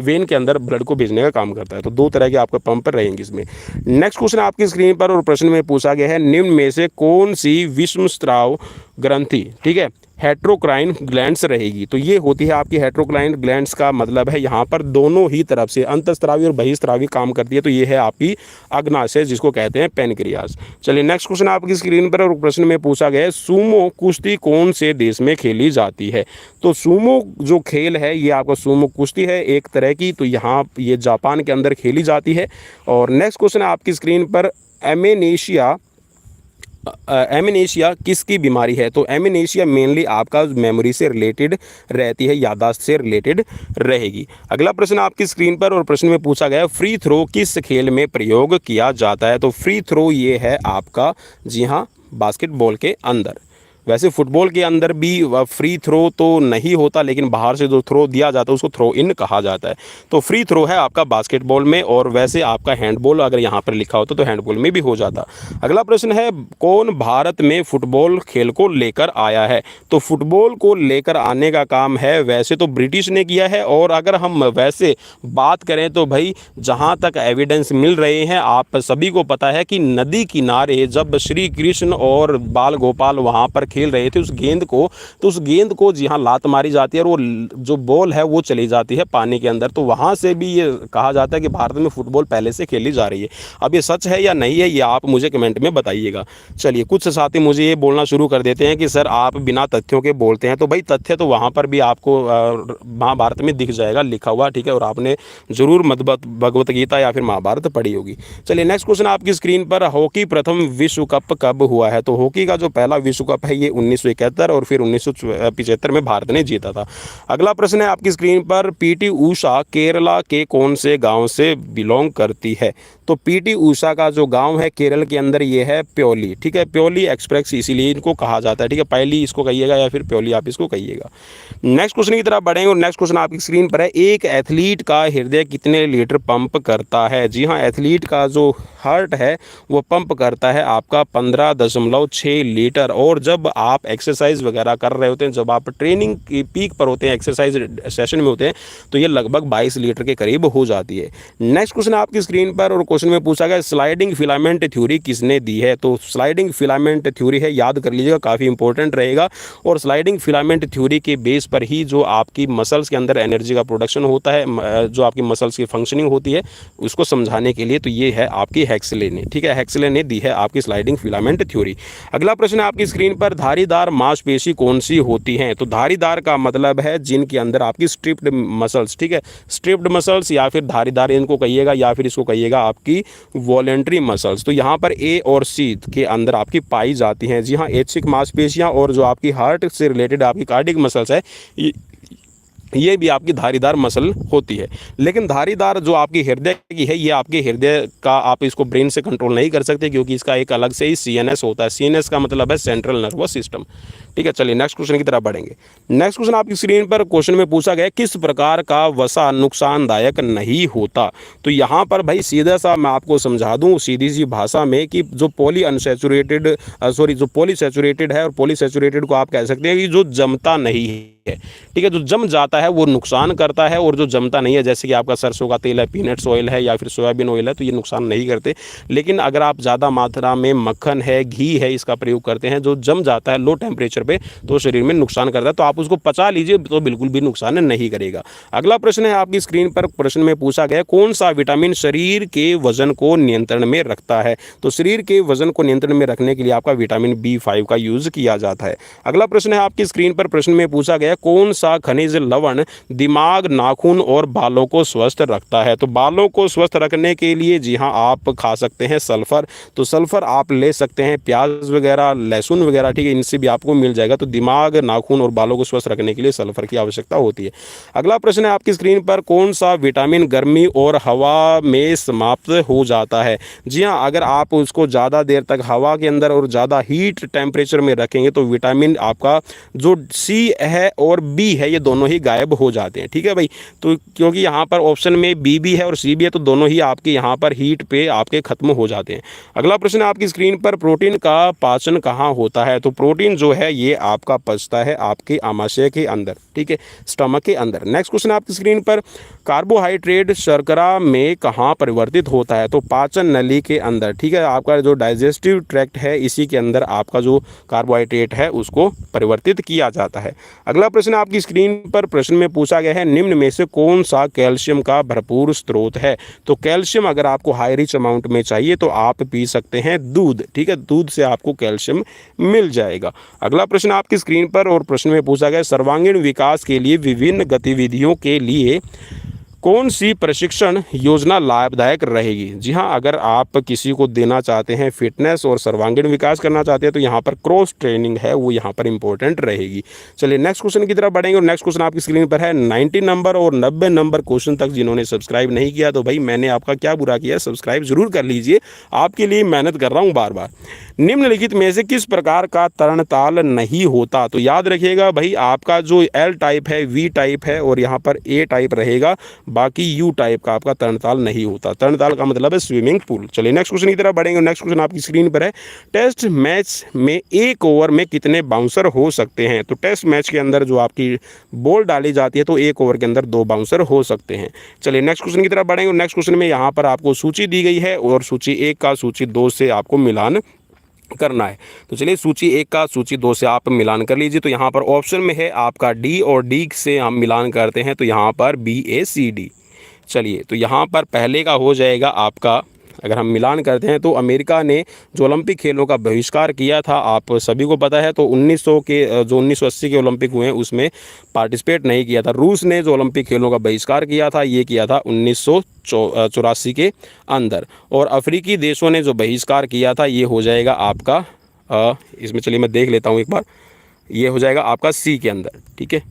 Speaker 1: वेन के अंदर ब्लड को भेजने का काम करता है। तो 2 तरह के आपके पंप रहेंगे इसमें। नेक्स्ट क्वेश्चन आपकी स्क्रीन पर और प्रश्न में पूछा गया है निम्न में से कौन सी विषमस्राव ग्रंथि, ठीक है, हेट्रोक्राइन ग्लैंड्स रहेगी? तो ये होती है आपकी हेट्रोक्राइन ग्लैंड्स का मतलब है यहाँ पर दोनों ही तरफ से अंतःस्रावी और बहिस्रावी काम करती है। तो ये है आपकी अग्नाशय, जिसको कहते हैं पेनक्रियास। चलिए नेक्स्ट क्वेश्चन आपकी स्क्रीन पर और प्रश्न में पूछा गया है सूमो कुश्ती कौन से देश में खेली जाती है? तो सूमो जो खेल है ये आपका सूमो कुश्ती है एक तरह की, तो यहाँ ये जापान के अंदर खेली जाती है। और नेक्स्ट क्वेश्चन आपकी स्क्रीन पर एमेनेशिया किसकी बीमारी है? तो एमेनेशिया मेनली आपका मेमोरी से रिलेटेड रहती है, याददाश्त से रिलेटेड रहेगी। अगला प्रश्न आपकी स्क्रीन पर और प्रश्न में पूछा गया फ्री थ्रो किस खेल में प्रयोग किया जाता है? तो फ्री थ्रो ये है आपका, जी हाँ, बास्केटबॉल के अंदर। वैसे फुटबॉल के अंदर भी फ्री थ्रो तो नहीं होता, लेकिन बाहर से जो थ्रो दिया जाता है उसको थ्रो इन कहा जाता है। तो फ्री थ्रो है आपका बास्केटबॉल में, और वैसे आपका हैंडबॉल अगर यहाँ पर लिखा होता तो हैंडबॉल में भी हो जाता। अगला प्रश्न है कौन भारत में फुटबॉल खेल को लेकर आया है? तो फुटबॉल को लेकर आने का काम है वैसे तो ब्रिटिश ने किया है, और अगर हम वैसे बात करें तो भाई जहाँ तक एविडेंस मिल रहे हैं, आप सभी को पता है कि नदी किनारे जब श्री कृष्ण और बाल गोपाल वहाँ पर खेल रहे थे उस गेंद को जी हाँ लात मारी जाती है और वो जो बॉल है वो चली जाती है पानी के अंदर। तो वहाँ से भी ये कहा जाता है कि भारत में फुटबॉल पहले से खेली जा रही है। अब ये सच है या नहीं है ये आप मुझे कमेंट में बताइएगा। चलिए कुछ साथी मुझे ये बोलना शुरू कर देते हैं कि सर आप बिना तथ्यों के बोलते हैं, तो भाई तथ्य तो वहाँ पर भी आपको महाभारत में दिख जाएगा लिखा हुआ, ठीक है, और आपने जरूर भगवत गीता या फिर महाभारत पढ़ी होगी। चलिए नेक्स्ट क्वेश्चन आपकी स्क्रीन पर, हॉकी प्रथम विश्व कप कब हुआ है? तो हॉकी का जो पहला विश्व कप है ये 1971 और फिर 1975 में भारत ने जीता था। अगला प्रश्न है आपकी स्क्रीन पर, पीटी उषा केरला के कौन से गांव से बिलोंग करती है? तो पीटी उषा का जो गांव है केरल के अंदर ये है प्योली, ठीक है, प्योली एक्सप्रेस इसीलिए इनको कहा जाता है, ठीक है, पहली इसको कहिएगा या फिर प्योली आप इसको कहिएगा। नेक्स्ट क्वेश्चन की तरफ बढ़ेंगे और नेक्स्ट क्वेश्चन आपकी स्क्रीन पर है, एक एथलीट का हृदय कितने लीटर पंप करता है? जी हाँ, एथलीट का जो हार्ट है वो पंप करता है आपका 15.6 लीटर। और जब आप एक्सरसाइज वगैरह कर रहे होते हैं, जब आप ट्रेनिंग की पीक पर होते हैं, एक्सरसाइज सेशन में होते हैं, तो ये लगभग 22 लीटर के करीब हो जाती है। नेक्स्ट क्वेश्चन आपकी स्क्रीन पर और क्वेश्चन में पूछा गया स्लाइडिंग फिलामेंट थ्योरी किसने दी है? तो स्लाइडिंग फिलामेंट थ्योरी है, याद कर लीजिएगा, काफ़ी इंपॉर्टेंट रहेगा। और स्लाइडिंग फिलामेंट थ्योरी के बेस पर ही जो आपकी मसल्स के अंदर एनर्जी का प्रोडक्शन होता है, जो आपकी मसल्स की फंक्शनिंग होती है, उसको समझाने के लिए तो ये है आपकी हेक्सले ने, ठीक है, हेक्सले ने दी है आपकी स्लाइडिंग फिलामेंट थ्योरी। अगला प्रश्न आपकी स्क्रीन पर, धारीदार मांसपेशी कौन सी होती हैं? तो धारीदार का मतलब है जिनके अंदर आपकी स्ट्रिप्ड मसल्स, ठीक है, स्ट्रिप्ड मसल्स या फिर धारीदार इनको कहिएगा या फिर इसको कहिएगा आपकी वॉलेंट्री मसल्स। तो यहाँ पर ए और सी के अंदर आपकी पाई जाती हैं। जी हाँ, ऐच्छिक मांसपेशियाँ और जो आपकी हार्ट से रिलेटेड आपकी कार्डियक मसल्स है ये भी आपकी धारीदार मसल होती है। लेकिन धारीदार जो आपकी हृदय की है ये आपके हृदय का आप इसको ब्रेन से कंट्रोल नहीं कर सकते, क्योंकि इसका एक अलग से ही सीएनएस होता है। सीएनएस का मतलब है सेंट्रल नर्वस सिस्टम, ठीक है। चलिए नेक्स्ट क्वेश्चन की तरफ बढ़ेंगे। नेक्स्ट क्वेश्चन आपकी स्क्रीन पर क्वेश्चन में पूछा गया किस प्रकार का वसा नुकसानदायक नहीं होता? तो यहाँ पर भाई सीधा सा मैं आपको समझा दूँ सीधी सी भाषा में कि जो जो पॉलीसैचुरेटेड है, और पॉलीसैचुरेटेड को आप कह सकते हैं कि जो जमता नहीं है, ठीक है, जो जम जाता है वो नुकसान करता है, और जो जमता नहीं है जैसे कि आपका सरसों का तेल है, पीनट्स ऑयल है या फिर सोयाबीन ऑयल है, तो ये नुकसान नहीं करते। लेकिन अगर आप ज़्यादा मात्रा में मक्खन है, घी है, इसका प्रयोग करते हैं, जो जम जाता है लो टेम्परेचर पे, तो शरीर में नुकसान करता है। तो आप उसको पचा लीजिए तो बिल्कुल भी नुकसान नहीं करेगा। अगला प्रश्न है आपकी स्क्रीन पर, प्रश्न में पूछा गया कौन सा विटामिन शरीर के वजन को नियंत्रण में रखता है? तो शरीर के वजन को नियंत्रण में रखने के लिए आपका विटामिन B5 का यूज़ किया जाता है। अगला प्रश्न है आपकी स्क्रीन पर, प्रश्न में पूछा गया कौन सा खनिज लवण दिमाग, नाखून और बालों को स्वस्थ रखता है? तो बालों को स्वस्थ रखने के लिए जी हाँ आप खा सकते हैं सल्फ़र। तो सल्फ़र आप ले सकते हैं प्याज वगैरह, लहसुन वगैरह, ठीक है, इनसे भी आपको मिल जाएगा। तो दिमाग, नाखून और बालों को स्वस्थ रखने के लिए सल्फ़र की आवश्यकता होती है। अगला प्रश्न है आपकी स्क्रीन पर, कौन सा विटामिन गर्मी और हवा में समाप्त हो जाता है? जी हाँ, अगर आप उसको ज़्यादा देर तक हवा के अंदर और ज़्यादा हीट टेम्परेचर में रखेंगे तो विटामिन आपका जो सी है और बी है ये दोनों ही गायब हो जाते हैं। ठीक है भाई, तो क्योंकि यहाँ पर ऑप्शन में बी भी है और सी भी है तो दोनों ही आपके यहाँ पर हीट पे आपके खत्म हो जाते हैं। अगला प्रश्न है आपकी स्क्रीन पर, प्रोटीन का पाचन कहाँ होता है? तो प्रोटीन जो है ये आपका पचता है आपके आमाशय के अंदर, ठीक है, स्टमक के अंदर। नेक्स्ट क्वेश्चन आपकी स्क्रीन पर, कार्बोहाइड्रेट शर्करा में कहाँ परिवर्तित होता है? तो पाचन नली के अंदर, ठीक है, आपका जो डाइजेस्टिव ट्रैक्ट है इसी के अंदर आपका जो कार्बोहाइड्रेट है उसको परिवर्तित किया जाता है। अगला प्रश्न आपकी स्क्रीन पर, प्रश्न में पूछा गया है, निम्न में से कौन सा कैल्शियम का भरपूर स्रोत है? तो कैल्शियम अगर आपको हाई रिच अमाउंट में चाहिए तो आप पी सकते हैं दूध, ठीक है, दूध से आपको कैल्शियम मिल जाएगा। अगला प्रश्न आपकी स्क्रीन पर और प्रश्न में पूछा गया, सर्वांगीण विकास के लिए विभिन्न गतिविधियों के लिए कौन सी प्रशिक्षण योजना लाभदायक रहेगी? जी हाँ, अगर आप किसी को देना चाहते हैं फिटनेस और सर्वांगीण विकास करना चाहते हैं तो यहाँ पर क्रॉस ट्रेनिंग है वो यहाँ पर इंपॉर्टेंट रहेगी। चलिए नेक्स्ट क्वेश्चन की तरफ बढ़ेंगे और नेक्स्ट क्वेश्चन आपकी स्क्रीन पर है 90 नंबर और 90 नंबर क्वेश्चन तक जिन्होंने सब्सक्राइब नहीं किया तो भाई मैंने आपका क्या बुरा किया, सब्सक्राइब जरूर कर लीजिए, आपके लिए मेहनत कर रहा हूँ बार बार। निम्नलिखित में से किस प्रकार का तरणताल नहीं होता? तो याद रखिएगा भाई, आपका जो एल टाइप है, वी टाइप है और यहाँ पर ए टाइप रहेगा, बाकी यू टाइप का आपका तरणताल नहीं होता। तरणताल का मतलब है स्विमिंग पूल। चलिए नेक्स्ट क्वेश्चन की तरफ बढ़ेंगे। नेक्स्ट क्वेश्चन आपकी स्क्रीन पर है, टेस्ट मैच में एक ओवर में कितने बाउंसर हो सकते हैं? तो टेस्ट मैच के अंदर जो आपकी बॉल डाली जाती है तो एक ओवर के अंदर 2 बाउंसर हो सकते हैं। चलिए नेक्स्ट क्वेश्चन की तरफ बढ़ेंगे। नेक्स्ट क्वेश्चन में यहाँ पर आपको सूची दी गई है और सूची 1 का सूची 2 से आपको मिलान करना है। तो चलिए सूची 1 का सूची 2 से आप मिलान कर लीजिए। तो यहाँ पर ऑप्शन में है आपका डी और डी से हम मिलान करते हैं तो यहाँ पर BACD। चलिए तो यहाँ पर पहले का हो जाएगा आपका, अगर हम मिलान करते हैं तो अमेरिका ने जो ओलंपिक खेलों का बहिष्कार किया था आप सभी को पता है, तो 1900 के जो 1980 के ओलंपिक हुए हैं उसमें पार्टिसिपेट नहीं किया था। रूस ने जो ओलंपिक खेलों का बहिष्कार किया था ये किया था 1984 के अंदर, और अफ्रीकी देशों ने जो बहिष्कार किया था ये हो जाएगा आपका इसमें, चलिए मैं देख लेता हूँ एक बार, ये हो जाएगा आपका सी के अंदर, ठीक है।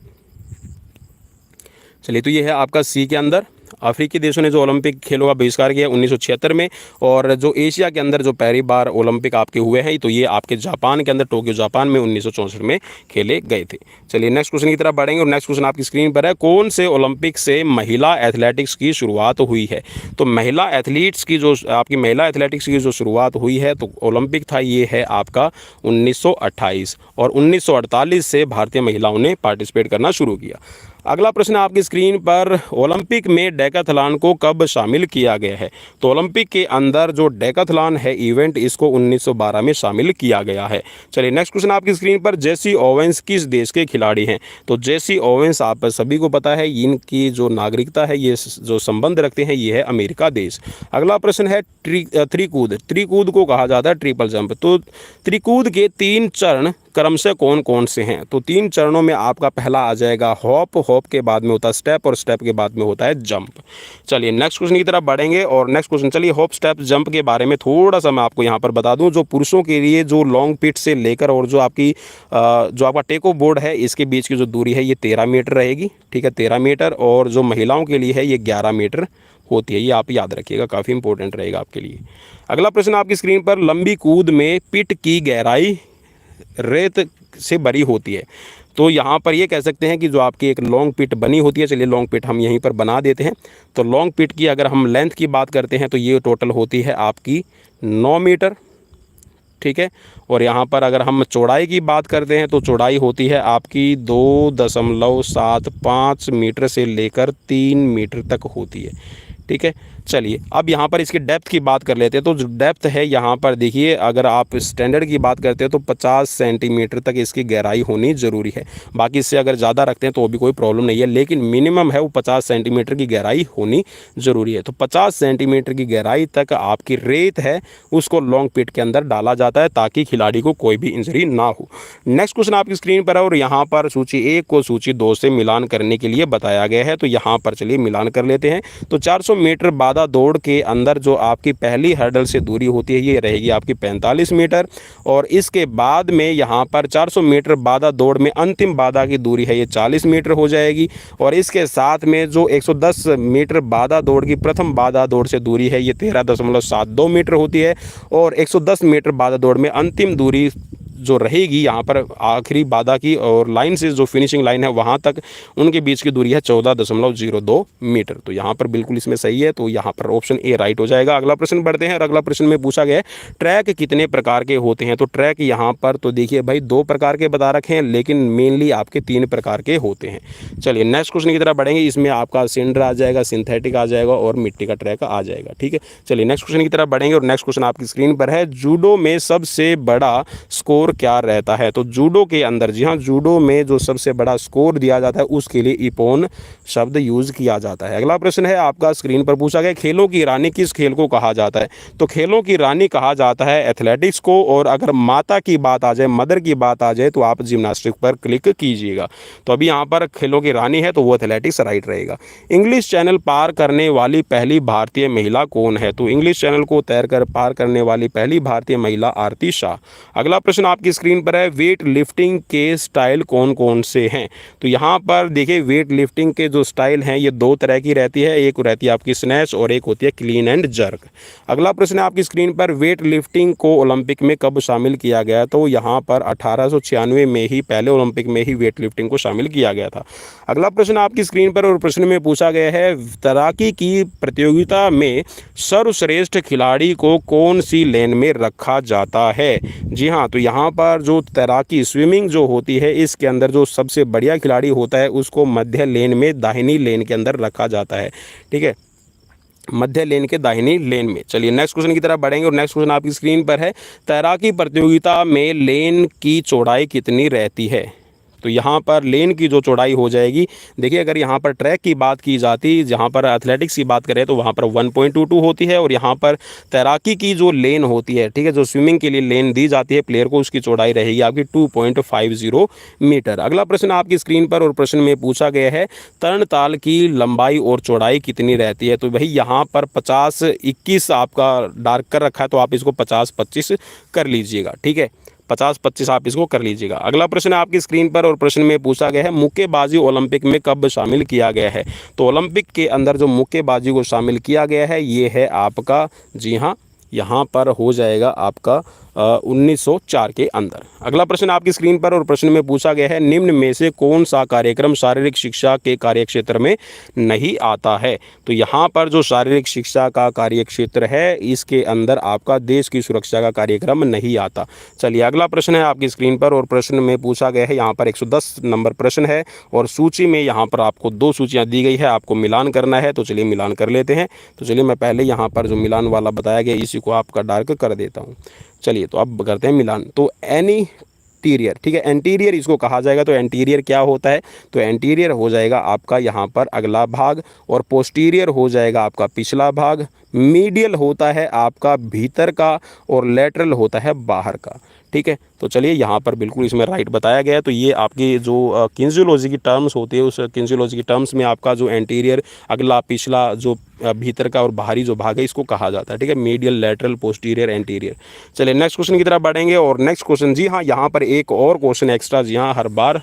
Speaker 1: चलिए तो ये है आपका सी के अंदर, अफ्रीकी देशों ने जो ओलंपिक खेलों का बहिष्कार किया 1976 में, और जो एशिया के अंदर जो पहली बार ओलंपिक आपके हुए हैं तो ये आपके जापान के अंदर, टोक्यो जापान में 1964 में खेले गए थे। चलिए नेक्स्ट क्वेश्चन की तरफ बढ़ेंगे और नेक्स्ट क्वेश्चन आपकी स्क्रीन पर है, कौन से ओलंपिक से महिला एथलेटिक्स की शुरुआत हुई है? तो महिला एथलीट्स की जो आपकी महिला एथलेटिक्स की जो शुरुआत हुई है तो ओलंपिक था ये है आपका 1928, और 1948 से भारतीय महिलाओं ने पार्टिसिपेट करना शुरू किया। अगला प्रश्न आपकी स्क्रीन पर, ओलंपिक में डेकाथलॉन को कब शामिल किया गया है? तो ओलंपिक के अंदर जो डेकाथलॉन है इवेंट इसको 1912 में शामिल किया गया है। चलिए नेक्स्ट क्वेश्चन आपकी स्क्रीन पर, जेसी ओवेंस किस देश के खिलाड़ी हैं? तो जेसी ओवेंस आप सभी को पता है इनकी जो नागरिकता है, ये जो संबंध रखते हैं ये है अमेरिका देश। अगला प्रश्न है त्रिकूद, त्रिकूद को कहा जाता है ट्रिपल जंप। तो त्रिकूद के 3 चरण क्रमशः कौन कौन से हैं? तो 3 चरणों में आपका पहला आ जाएगा हॉप, हॉप के बाद में होता है स्टेप और स्टेप के बाद में होता है जंप। चलिए नेक्स्ट क्वेश्चन की तरफ बढ़ेंगे और नेक्स्ट क्वेश्चन, चलिए हॉप स्टेप जंप के बारे में थोड़ा सा मैं आपको यहाँ पर बता दूं। जो पुरुषों के लिए जो लॉन्ग पिट से लेकर और जो आपकी जो आपका टेको बोर्ड है इसके बीच की जो दूरी है ये 13 मीटर रहेगी, ठीक है, 13 मीटर, और जो महिलाओं के लिए है ये 11 मीटर होती है। ये आप याद रखिएगा, काफ़ी इंपॉर्टेंट रहेगा आपके लिए। अगला प्रश्न आपकी स्क्रीन पर, लंबी कूद में पिट की गहराई रेत से भरी होती है। तो यहाँ पर ये कह सकते हैं कि जो आपकी एक लॉन्ग पिट बनी होती है, चलिए लॉन्ग पिट हम यहीं पर बना देते हैं। तो लॉन्ग पिट की अगर हम लेंथ की बात करते हैं तो ये टोटल होती है आपकी 9 मीटर, ठीक है। और यहाँ पर अगर हम चौड़ाई की बात करते हैं तो चौड़ाई होती है आपकी 2.75 मीटर से लेकर 3 मीटर तक होती है, ठीक है। चलिए अब यहाँ पर इसकी डेप्थ की बात कर लेते हैं। तो जो डेप्थ है यहाँ पर देखिए, अगर आप स्टैंडर्ड की बात करते हैं तो 50 सेंटीमीटर तक इसकी गहराई होनी ज़रूरी है। बाकी इससे अगर ज़्यादा रखते हैं तो वो भी कोई प्रॉब्लम नहीं है, लेकिन मिनिमम है वो 50 सेंटीमीटर की गहराई होनी ज़रूरी है। तो 50 सेंटीमीटर की गहराई तक आपकी रेत है उसको लॉन्ग पिट के अंदर डाला जाता है ताकि खिलाड़ी को कोई भी इंजरी ना हो। नेक्स्ट क्वेश्चन आपकी स्क्रीन पर है और यहाँ पर सूची 1 को सूची 2 से मिलान करने के लिए बताया गया है। तो यहाँ पर चलिए मिलान कर लेते हैं। तो 400 मीटर बाधा दौड़ के अंदर जो आपकी पहली हर्डल से दूरी होती है ये रहेगी आपकी 45 मीटर, और इसके बाद में यहाँ पर 400 मीटर बाधा दौड़ में अंतिम बाधा की दूरी है ये 40 मीटर हो जाएगी, और इसके साथ में जो 110 मीटर बाधा दौड़ की प्रथम बाधा दौड़ से दूरी है ये 13.72 मीटर होती है, और 110 मीटर बाधा दौड़ में अंतिम दूरी जो रहेगी यहाँ पर आखिरी बाधा की और लाइन से जो फिनिशिंग लाइन है वहाँ तक उनके बीच की दूरी है 14.02 मीटर। तो यहाँ पर बिल्कुल इसमें सही है, तो यहाँ पर ऑप्शन ए राइट हो जाएगा। अगला प्रश्न बढ़ते हैं और अगला प्रश्न में पूछा गया है ट्रैक कितने प्रकार के होते हैं। तो ट्रैक यहाँ पर तो देखिए भाई 2 प्रकार के बता रखे हैं, लेकिन मेनली आपके 3 प्रकार के होते हैं। चलिए नेक्स्ट क्वेश्चन की तरफ बढ़ेंगे। इसमें आपका सिंडर आ जाएगा, सिंथेटिक आ जाएगा और मिट्टी का ट्रैक आ जाएगा। ठीक है, चलिए नेक्स्ट क्वेश्चन की तरफ बढ़ेंगे और नेक्स्ट क्वेश्चन आपकी स्क्रीन पर है। जूडो में सबसे बड़ा स्कोर क्या रहता है। तो जूडो के अंदर, जी हाँ, जूडो में जो सबसे बड़ा स्कोर दिया जाता है उसके लिए इपोन शब्द यूज किया जाता है। अगला प्रश्न है आपका स्क्रीन पर पूछा गया खेलों की रानी किस खेल को कहा जाता है। तो खेलों की रानी कहा जाता है एथलेटिक्स को, और अगर माता की बात आ जाए, मदर की बात आ जाए तो आप जिम्नास्टिक पर क्लिक कीजिएगा। तो अभी यहाँ पर खेलों की रानी है तो वो एथलेटिक्स राइट रहेगा। इंग्लिश चैनल पार करने वाली पहली भारतीय महिला कौन है। तो इंग्लिश चैनल को तैरकर पार करने वाली पहली भारतीय महिला आरती शाह। अगला प्रश्न आपकी स्क्रीन पर है वेट लिफ्टिंग के स्टाइल कौन कौन से हैं। तो यहाँ पर देखिए वेट लिफ्टिंग के जो स्टाइल हैं ये 2 तरह की रहती है, एक रहती है आपकी स्नैच और एक होती है क्लीन एंड जर्क। अगला प्रश्न है आपकी स्क्रीन पर वेट लिफ्टिंग को ओलंपिक में कब शामिल किया गया। तो यहाँ पर 1896 में ही पहले ओलंपिक में ही वेट लिफ्टिंग को शामिल किया गया था। अगला प्रश्न आपकी स्क्रीन पर और प्रश्न में पूछा गया है तैराकी की प्रतियोगिता में सर्वश्रेष्ठ खिलाड़ी को कौन सी लेन में रखा जाता है। जी हाँ, तो यहाँ पर जो तैराकी स्विमिंग जो होती है इसके अंदर जो सबसे बढ़िया खिलाड़ी होता है उसको मध्य लेन में दाहिनी लेन के अंदर रखा जाता है। ठीक है, मध्य लेन के दाहिनी लेन में। चलिए नेक्स्ट क्वेश्चन की तरफ बढ़ेंगे और नेक्स्ट क्वेश्चन आपकी स्क्रीन पर है तैराकी प्रतियोगिता में लेन की चौड़ाई कितनी रहती है। तो यहाँ पर लेन की जो चौड़ाई हो जाएगी, देखिए अगर यहाँ पर ट्रैक की बात की जाती, जहाँ पर एथलेटिक्स की बात करें तो वहाँ पर 1.22 होती है, और यहाँ पर तैराकी की जो लेन होती है, ठीक है, जो स्विमिंग के लिए लेन दी जाती है प्लेयर को, उसकी चौड़ाई रहेगी आपकी 2.50 मीटर। अगला प्रश्न आपकी स्क्रीन पर और प्रश्न में पूछा गया है तरण ताल की लंबाई और चौड़ाई कितनी रहती है। तो भाई यहाँ पर 50-21 आपका डार्क कर रखा है, तो आप इसको 50-25 कर लीजिएगा। ठीक है, 50-25 आप इसको कर लीजिएगा। अगला प्रश्न है आपकी स्क्रीन पर और प्रश्न में पूछा गया है मुक्केबाजी ओलंपिक में कब शामिल किया गया है। तो ओलंपिक के अंदर जो मुक्केबाजी को शामिल किया गया है ये है आपका, जी हाँ, यहाँ पर हो जाएगा आपका 1904 के अंदर। अगला प्रश्न आपकी स्क्रीन पर और प्रश्न में पूछा गया है निम्न में से कौन सा कार्यक्रम शारीरिक शिक्षा के कार्यक्षेत्र में नहीं आता है। तो यहाँ पर जो शारीरिक शिक्षा का कार्यक्षेत्र है इसके अंदर आपका देश की सुरक्षा का कार्यक्रम नहीं आता। चलिए अगला प्रश्न है आपकी स्क्रीन पर और प्रश्न में पूछा गया है, यहाँ पर 110 नंबर प्रश्न है और सूची में यहाँ पर आपको 2 सूचियाँ दी गई है, आपको मिलान करना है। तो चलिए मिलान कर लेते हैं। तो चलिए मैं पहले यहाँ पर जो मिलान वाला बताया गया इसी को आपका डार्क कर देता हूँ। चलिए तो अब करते हैं मिलान। तो एंटीरियर, ठीक है, एंटीरियर इसको कहा जाएगा। तो एंटीरियर क्या होता है। तो एंटीरियर हो जाएगा आपका यहाँ पर अगला भाग, और पोस्टीरियर हो जाएगा आपका पिछला भाग, मीडियल होता है आपका भीतर का, और लेटरल होता है बाहर का। ठीक है, तो चलिए यहाँ पर बिल्कुल इसमें राइट बताया गया है। तो ये आपकी जो किन्जियोलॉजी की टर्म्स होती है उस किन्जियोलॉजी की टर्म्स में आपका जो एंटीरियर, अगला, पिछला, जो भीतर का और बाहरी जो भाग है इसको कहा जाता है। ठीक है, मीडियल, लेटरल, पोस्टीरियर, एंटीरियर। चलिए नेक्स्ट क्वेश्चन की तरफ बढ़ेंगे और नेक्स्ट क्वेश्चन, जी हाँ, यहाँ पर एक और क्वेश्चन एक्स्ट्रा, जी हाँ, हर बार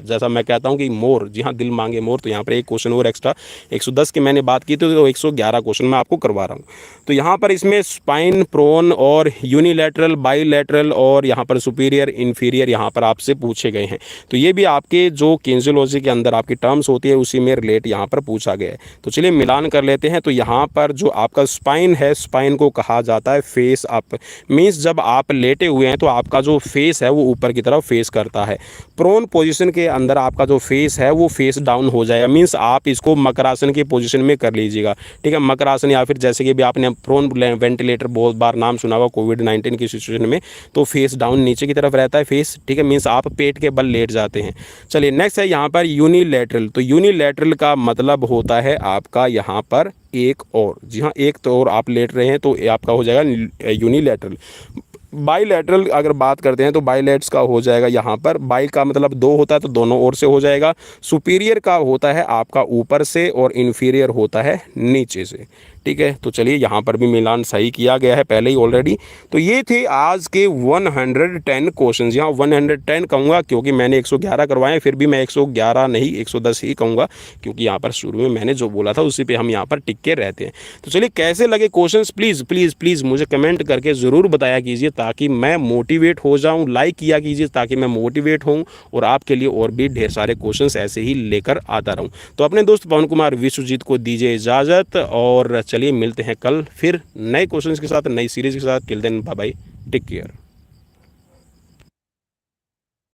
Speaker 1: जैसा मैं कहता हूँ कि मोर, जी हाँ, दिल मांगे मोर, तो यहाँ पर एक क्वेश्चन और एक्स्ट्रा 110 की मैंने बात की थी तो 111 क्वेश्चन मैं आपको करवा रहा हूँ। तो यहाँ पर इसमें स्पाइन, प्रोन और यूनिलैटरल, बाईलैटरल और यहाँ पर सुपीरियर, इन्फीरियर यहाँ पर आपसे पूछे गए हैं। तो ये भी आपके जो किन्जियोलॉजी के अंदर आपकी टर्म्स होती है उसी में रिलेट यहाँ पर पूछा गया है। तो चलिए मिलान कर लेते हैं। तो यहाँ पर जो आपका स्पाइन है, स्पाइन को कहा जाता है फेस अप, मीन्स जब आप लेटे हुए हैं तो आपका जो फेस है वो ऊपर की तरफ फेस करता है। प्रोन पोजिशन के के अंदर आपका जो फेस है वो फेस डाउन हो जाएगा। मीन्स आप इसको मकरासन की पोजीशन में कर लीजिएगा, ठीक है। मकरासन या फिर जैसे कि भी आपने प्रोन वेंटिलेटर बहुत बार नाम सुना होगा कोविड-19 की सिचुएशन में, तो फेस डाउन नीचे की तरफ रहता है फेस, ठीक है। मीन्स आप पेट के बल लेट जाते हैं। चलिए नेक्स्ट है यहाँ पर यूनिलैटरल। तो यूनिलैटरल का मतलब होता है आपका यहाँ पर एक और, जी हाँ, एक तो और आप लेट रहे हैं तो आपका हो जाएगा यूनिलैटरल। बाईलैटरल अगर बात करते हैं तो बाईलैट्स का हो जाएगा यहाँ पर, बाई का मतलब दो होता है तो दोनों ओर से हो जाएगा। सुपीरियर का होता है आपका ऊपर से और इन्फीरियर होता है नीचे से, ठीक है। तो चलिए यहाँ पर भी मिलान सही किया गया है पहले ही ऑलरेडी। तो ये थे आज के 110 क्वेश्चन। यहाँ 110 कहूँगा क्योंकि मैंने 111 करवाए, फिर भी मैं 111 नहीं 110 ही कहूँगा, क्योंकि यहाँ पर शुरू में मैंने जो बोला था उसी पे हम यहाँ पर टिक के रहते हैं। तो चलिए कैसे लगे क्वेश्चंस प्लीज़ प्लीज़ प्लीज़ मुझे कमेंट करके ज़रूर बताया कीजिए, ताकि मैं मोटिवेट हो जाऊँ। लाइक किया कीजिए ताकि मैं मोटिवेट हूँ और आपके लिए और भी ढेर सारे क्वेश्चंस ऐसे ही लेकर आता रहूँ। तो अपने दोस्त पवन कुमार विश्वजीत को दीजिए इजाज़त, और चलिए मिलते हैं कल फिर नए क्वेश्चंस के साथ, नई सीरीज़ के साथ। Till then bye bye, take care.